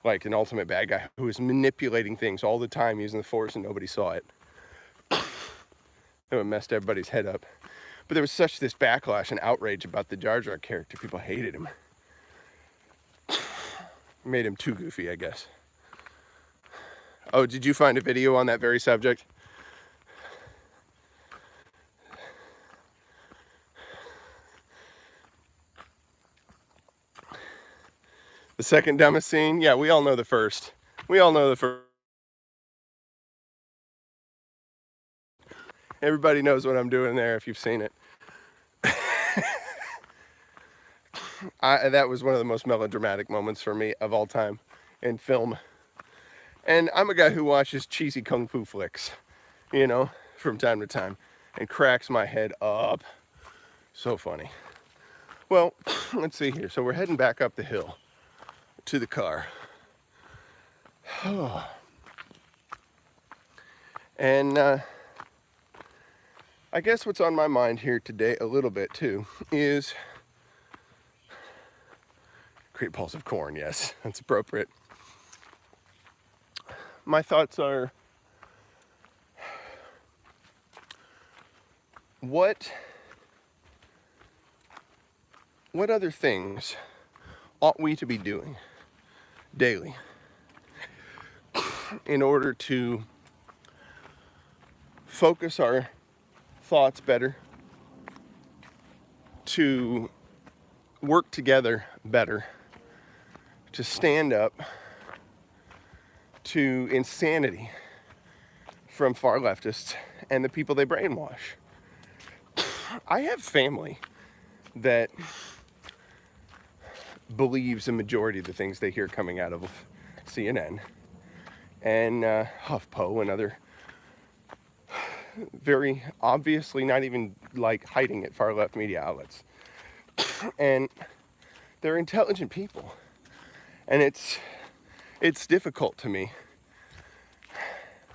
like an ultimate bad guy who is manipulating things all the time using the Force and nobody saw it. It messed everybody's head up. But there was such this backlash and outrage about the Jar Jar character. People hated him. Made him too goofy, I guess. Oh, did you find a video on that very subject? The second dumbest scene? Yeah, we all know the first. Everybody knows what I'm doing there if you've seen it. That was one of the most melodramatic moments for me of all time in film. And I'm a guy who watches cheesy kung fu flicks, you know, from time to time, and cracks my head up. So funny. Well, let's see here. So we're heading back up the hill to the car. And I guess what's on my mind here today a little bit too is Great Balls of Corn. Yes, that's appropriate. My thoughts are, what other things ought we to be doing daily in order to focus our thoughts better, to work together better, to stand up to insanity from far leftists and the people they brainwash. I have family that believes a majority of the things they hear coming out of CNN and HuffPo and other very obviously not even like hiding it far left media outlets. And they're intelligent people. And it's difficult to me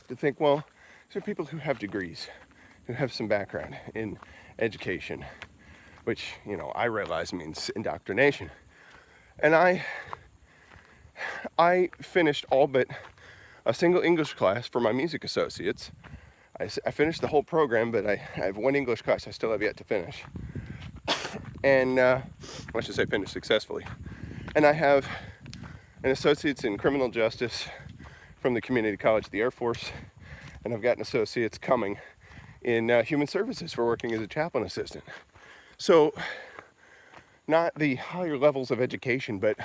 to think, well, these are people who have degrees, who have some background in education, which, you know, I realize means indoctrination. And I finished all but a single English class for my music associates. I finished the whole program, but I have one English class I still have yet to finish. And, I should say finish successfully. And I have an associate's in criminal justice from the community college of the Air Force. And I've got an associate's coming in human services for working as a chaplain assistant. So, not the higher levels of education, but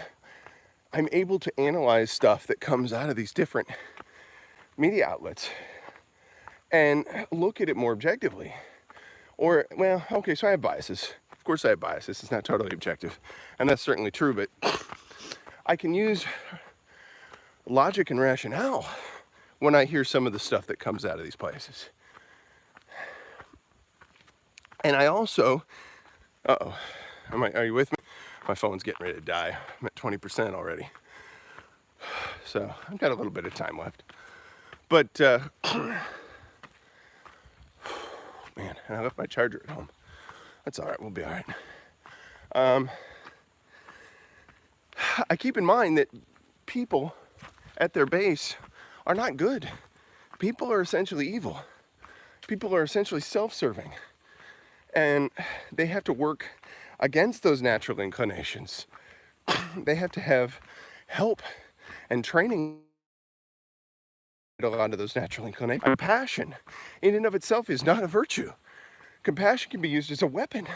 I'm able to analyze stuff that comes out of these different media outlets and look at it more objectively. Or, well, okay, so I have biases. Of course I have biases. It's not totally objective. And that's certainly true, but I can use logic and rationale when I hear some of the stuff that comes out of these places. And I also, are you with me? My phone's getting ready to die. I'm at 20% already. So I've got a little bit of time left. But, man, and I left my charger at home. That's all right, we'll be all right. I keep in mind that people at their base are not good. People are essentially evil. People are essentially self-serving. And they have to work against those natural inclinations. They have to have help and training a lot of those natural inclinations. Compassion in and of itself is not a virtue. Compassion can be used as a weapon,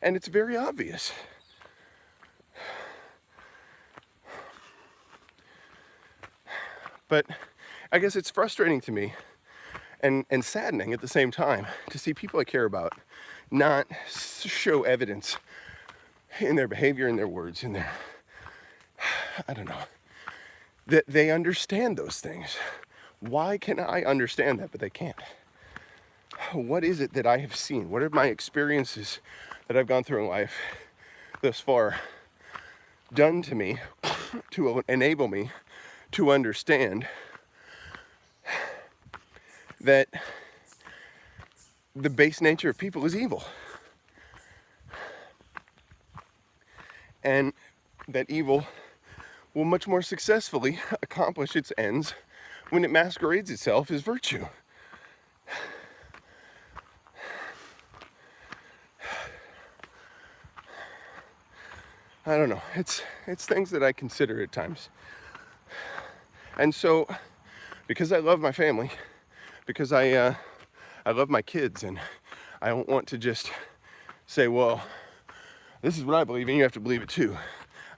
and it's very obvious. But I guess it's frustrating to me and saddening at the same time to see people I care about not show evidence in their behavior, in their words, in their, I don't know, that they understand those things. Why can I understand that, but they can't? What is it that I have seen? What are my experiences that I've gone through in life thus far done to me to enable me to understand that the base nature of people is evil? And that evil will much more successfully accomplish its ends when it masquerades itself as virtue. I don't know. It's things that I consider at times. And so, because I love my family, because I love my kids, and I don't want to just say, well, this is what I believe and you have to believe it too.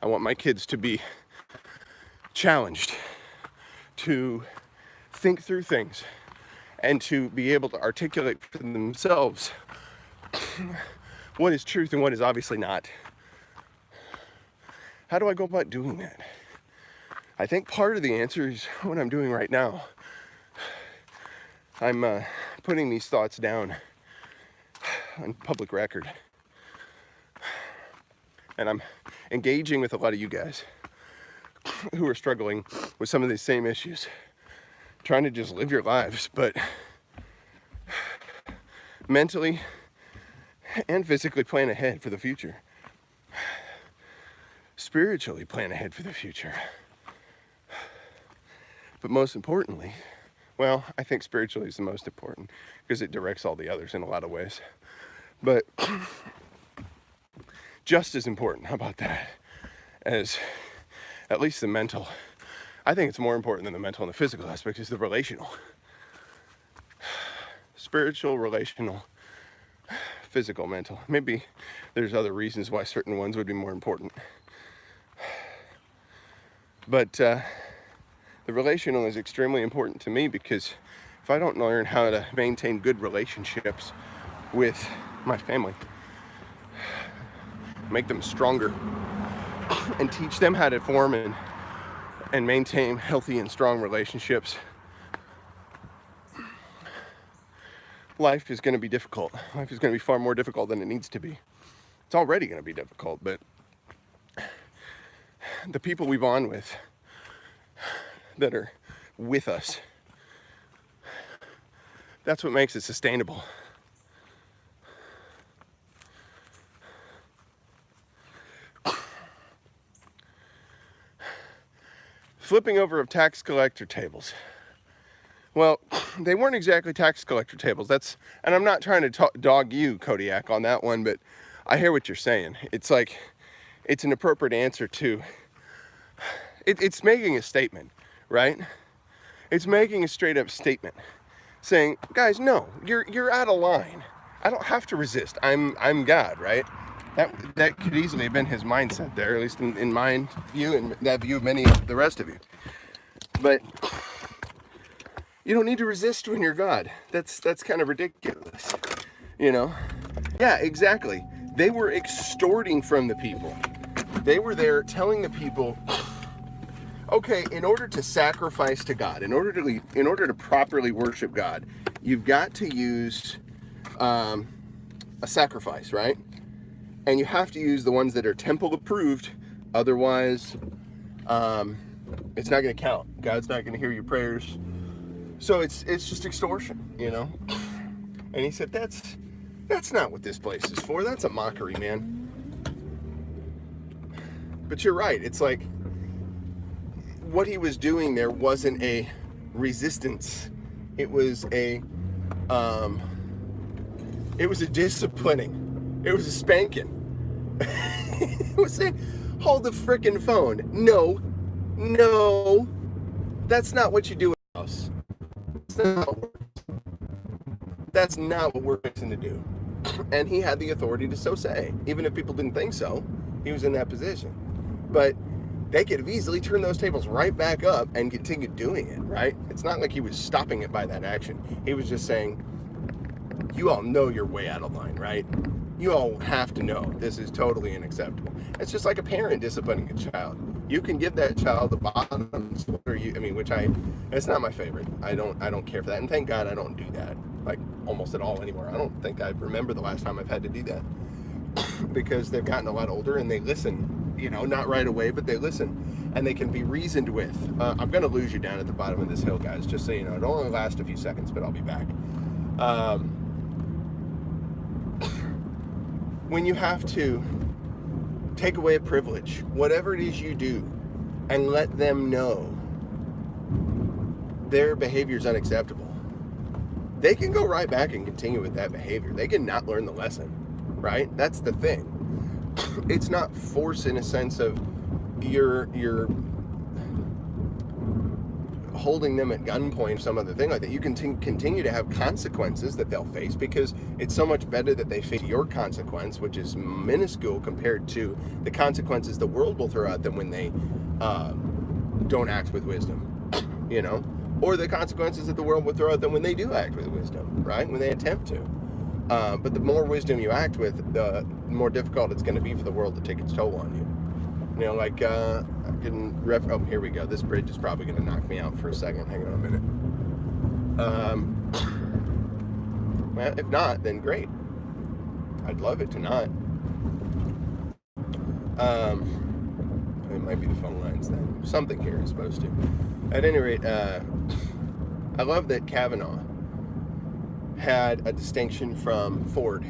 I want my kids to be challenged, to think through things, and to be able to articulate for themselves what is truth and what is obviously not. How do I go about doing that? I think part of the answer is what I'm doing right now. I'm putting these thoughts down on public record. And I'm engaging with a lot of you guys who are struggling with some of these same issues. Trying to just live your lives, but mentally and physically plan ahead for the future. Spiritually plan ahead for the future. But most importantly, well, I think spiritually is the most important because it directs all the others in a lot of ways. But just as important, how about that, as at least the mental. I think it's more important than the mental and the physical aspect is the relational. Spiritual, relational, physical, mental. Maybe there's other reasons why certain ones would be more important. But the relational is extremely important to me because if I don't learn how to maintain good relationships with my family, make them stronger, and teach them how to form and maintain healthy and strong relationships, life is going to be difficult. Life is going to be far more difficult than it needs to be. It's already going to be difficult, but the people we bond with that are with us. That's what makes it sustainable. Flipping over of tax collector tables. Well, they weren't exactly tax collector tables. And I'm not trying to dog you, Kodiak, on that one, but I hear what you're saying. It's like, it's an appropriate answer to, it's making a statement, right? It's making a straight up statement saying, guys, no, you're out of line. I don't have to resist. I'm God, right? That could easily have been his mindset there, at least in my view and that view of many of the rest of you. But you don't need to resist when you're God. That's kind of ridiculous, you know? Yeah, exactly. They were extorting from the people. They were there telling the people, okay, in order to sacrifice to God, in order to properly worship God, you've got to use a sacrifice, right? And you have to use the ones that are temple approved, otherwise it's not going to count. God's not going to hear your prayers. So it's just extortion, you know? And he said, that's not what this place is for. That's a mockery, man. But you're right. It's like what he was doing there wasn't a resistance. It was a disciplining. It was a spanking. It was saying, hold the frickin' phone. No, that's not what you do in the house. That's not what we're fixing to do. And he had the authority to so say. Even if people didn't think so, he was in that position. But they could have easily turned those tables right back up and continued doing it, right? It's not like he was stopping it by that action. He was just saying, you all know you're way out of line, right? You all have to know this is totally unacceptable. It's just like a parent disciplining a child. You can give that child the bottom sweater, it's not my favorite. I don't care for that. And thank God I don't do that, like almost at all anymore. I don't think I remember the last time I've had to do that. Because they've gotten a lot older and they listen, you know, not right away, but they listen and they can be reasoned with. I'm going to lose you down at the bottom of this hill, guys, just so you know. It'll only last a few seconds, but I'll be back. When you have to take away a privilege, whatever it is you do, and let them know their behavior is unacceptable, they can go right back and continue with that behavior. They can not learn the lesson, right? That's the thing. It's not force in a sense of you're holding them at gunpoint or some other thing like that. You can continue to have consequences that they'll face, because it's so much better that they face your consequence, which is minuscule compared to the consequences the world will throw at them when they don't act with wisdom, you know, or the consequences that the world will throw at them when they do act with wisdom, right? When they attempt to. But the more wisdom you act with, the more difficult it's going to be for the world to take its toll on you. You know, like, oh, here we go. This bridge is probably going to knock me out for a second. Hang on a minute. Well, if not, then great. I'd love it to not. It might be the phone lines then. Something here is supposed to. At any rate, I love that Kavanaugh had a distinction from Ford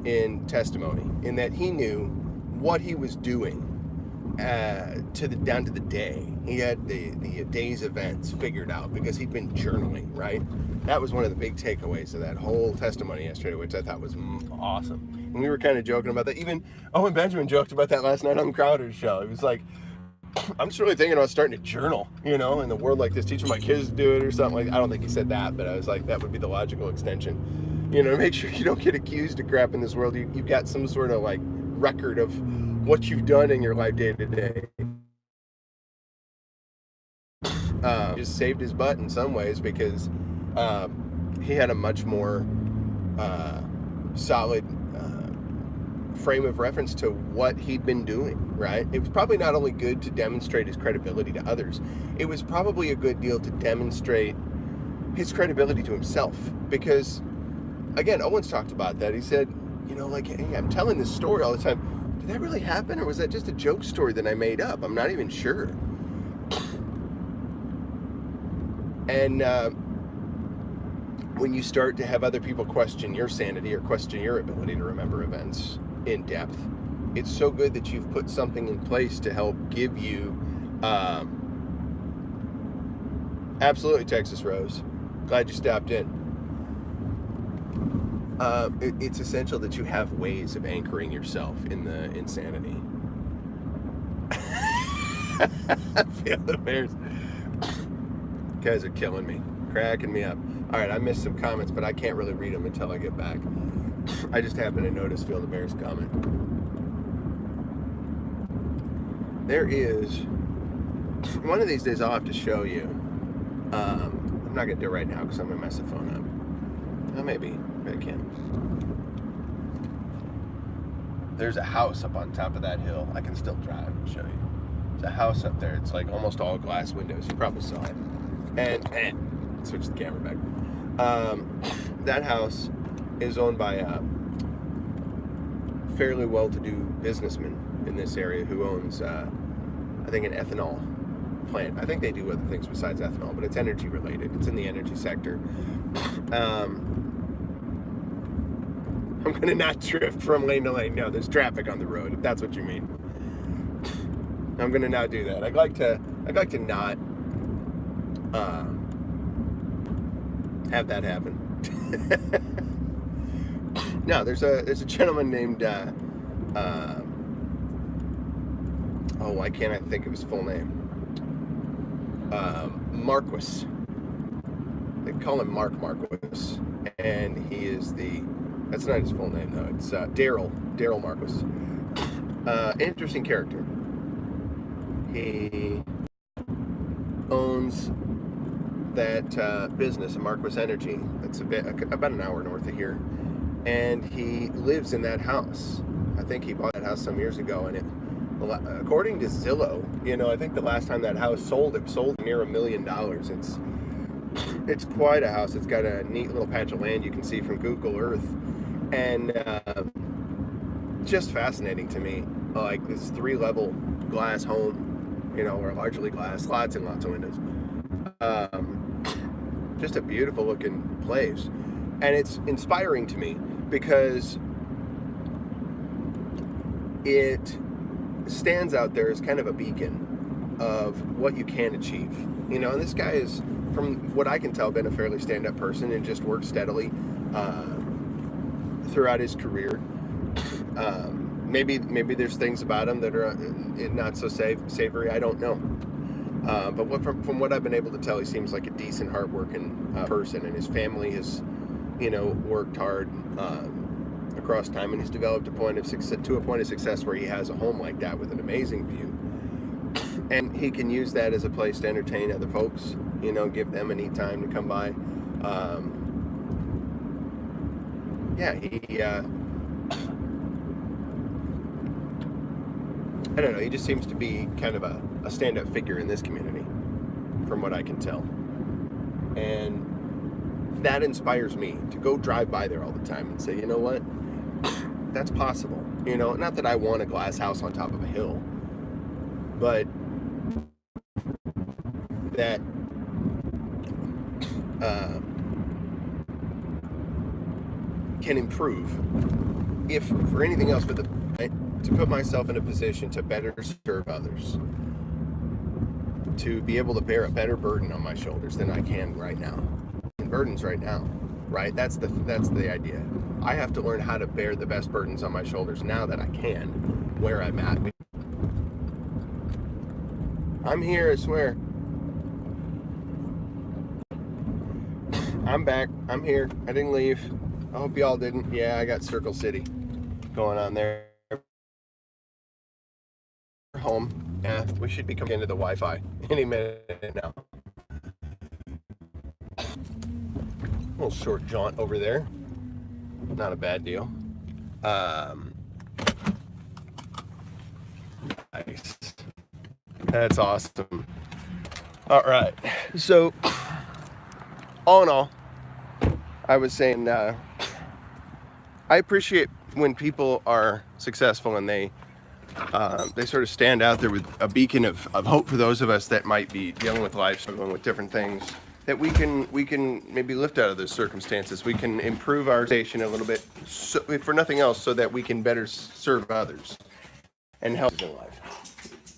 in testimony, in that he knew what he was doing down to the day. He had the day's events figured out because he'd been journaling, right? That was one of the big takeaways of that whole testimony yesterday, which I thought was awesome. And we were kind of joking about that. Even Owen Benjamin joked about that last night on Crowder's show. He was like, I'm just really thinking about starting to journal, you know, in the world like this, teaching my kids to do it or something like that. I don't think he said that, but I was like, that would be the logical extension. You know, to make sure you don't get accused of crap in this world. You've got some sort of like record of what you've done in your life day to day. Just saved his butt in some ways, because he had a much more solid frame of reference to what he'd been doing, right? It was probably not only good to demonstrate his credibility to others, it was probably a good deal to demonstrate his credibility to himself. Because, again, Owens talked about that. He said, you know, like, hey, I'm telling this story all the time. that really happen, or was that just a joke story that I made up? I'm not even sure. And when you start to have other people question your sanity or question your ability to remember events in depth, it's so good that you've put something in place to help give you absolutely, Texas Rose. Glad you stopped in. It's essential that you have ways of anchoring yourself in the insanity. I feel the bears. Guys are killing me, cracking me up. All right, I missed some comments, but I can't really read them until I get back. I just happened to notice Feel the Bears comment. There is, one of these days I'll have to show you. I'm not gonna do it right now because I'm gonna mess the phone up. Well, maybe I can. There's a house up on top of that hill. I can still drive and show you. There's a house up there. It's like almost all glass windows. You probably saw it. And switch the camera back. That house is owned by a fairly well-to-do businessman in this area who owns, I think, an ethanol plant. I think they do other things besides ethanol, but it's energy related. It's in the energy sector. I'm gonna not drift from lane to lane. No, there's traffic on the road, if that's what you mean. I'm gonna not do that. I'd like to not have that happen. No, there's a gentleman named oh, why can't I think of his full name? Marquis. They call him Marquis, and he is that's not his full name though. It's Daryl Marquis. Interesting character. He owns that business, Marquis Energy. That's about an hour north of here, and he lives in that house. I think he bought that house some years ago, and according to Zillow, I think the last time that house sold, it sold near $1 million. It's quite a house. It's got a neat little patch of land you can see from Google Earth, and just fascinating to me. Like this 3-level glass home, or largely glass, lots and lots of windows. Just a beautiful looking place, and it's inspiring to me because it stands out there as kind of a beacon of what you can achieve. And this guy is, from what I can tell, been a fairly stand-up person and just worked steadily throughout his career. Maybe there's things about him that are not so savory. I don't know. But from what I've been able to tell, he seems like a decent, hard-working person, and his family has, worked hard across time, and he's developed to a point of success where he has a home like that with an amazing view, and he can use that as a place to entertain other folks. Give them a neat time to come by. I don't know, he just seems to be kind of a stand-up figure in this community, from what I can tell. And that inspires me to go drive by there all the time and say, you know what? That's possible. Not that I want a glass house on top of a hill, but that can improve, if for anything else, to put myself in a position to better serve others, to be able to bear a better burden on my shoulders than I can right now. And burdens right now, right? That's the idea. I have to learn how to bear the best burdens on my shoulders now that I can, where I'm at. I'm here, I swear. I'm back. I'm here. I didn't leave. I hope y'all didn't. Yeah, I got Circle City going on there. Home. Yeah, we should be coming into the Wi-Fi any minute now. A little short jaunt over there. Not a bad deal. Nice. That's awesome. All right. So, all in all, I was saying, I appreciate when people are successful and they They sort of stand out there with a beacon of hope for those of us that might be dealing with life, struggling with different things, that we can maybe lift out of those circumstances. We can improve our station a little bit, so, if for nothing else, so that we can better serve others and help in life.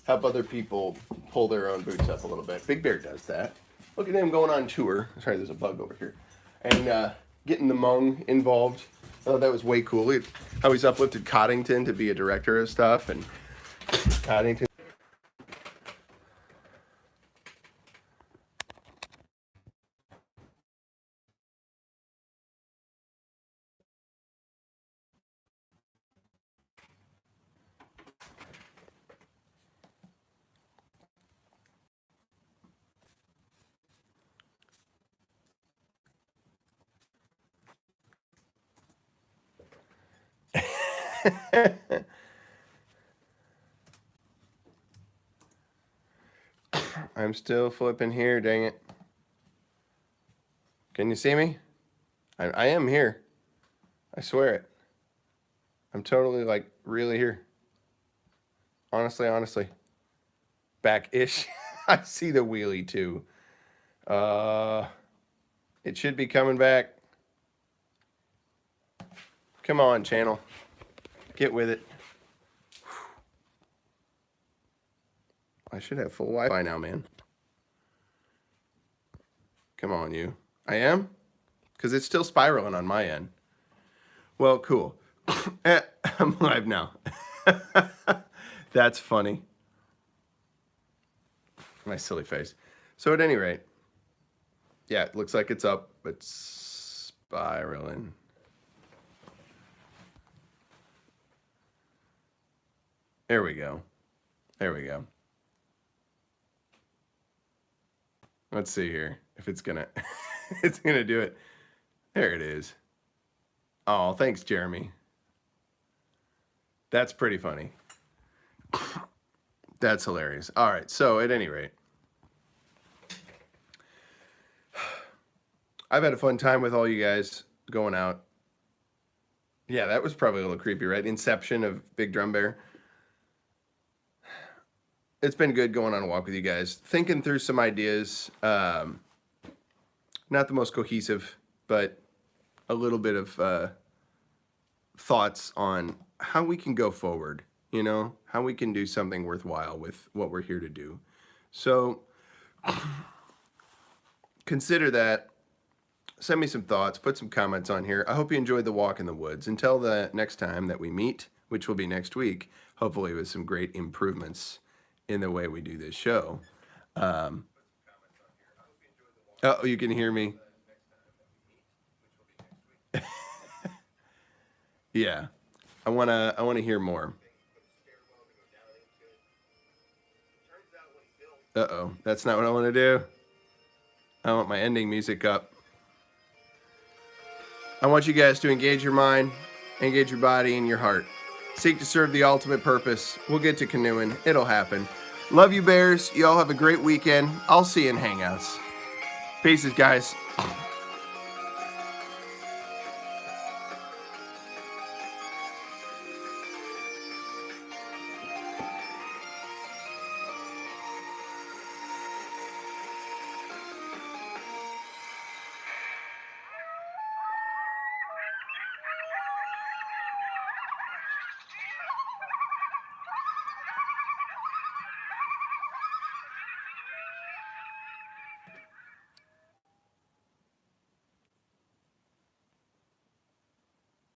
Help other people pull their own boots up a little bit. Big Bear does that. Look at him going on tour. Sorry, there's a bug over here. And getting the Hmong involved. Oh, that was way cool. How he's uplifted Coddington to be a director of stuff, and Coddington. I'm still flipping here, dang it. Can you see me? I am here. I swear it. I'm totally, like, really here. Honestly. Back-ish. I see the wheelie, too. It should be coming back. Come on, channel. Get with it. I should have full Wi-Fi now, man. Come on, you. I am? Because it's still spiraling on my end. Well, cool. I'm live now. That's funny. My silly face. So at any rate, yeah, it looks like it's up, but spiraling. There we go. There we go. Let's see here if it's gonna it's gonna do it. There it is. Oh, thanks, Jeremy. That's pretty funny. That's hilarious. All right, so at any rate, I've had a fun time with all you guys going out. Yeah, that was probably a little creepy, right? Inception of Big Drum Bear. It's been good going on a walk with you guys, thinking through some ideas. Not the most cohesive, but a little bit of thoughts on how we can go forward, you know, how we can do something worthwhile with what we're here to do. So consider that. Send me some thoughts, put some comments on here. I hope you enjoyed the walk in the woods. Until the next time that we meet, which will be next week, hopefully with some great improvements in the way we do this show. Oh, you can hear me. Yeah, I wanna hear more. Uh-oh, that's not what I want to do. I want my ending music up. I want you guys to engage your mind, engage your body and your heart. Seek to serve the ultimate purpose. We'll get to canoeing. It'll happen. Love you, bears. You all have a great weekend. I'll see you in Hangouts. Peace, guys.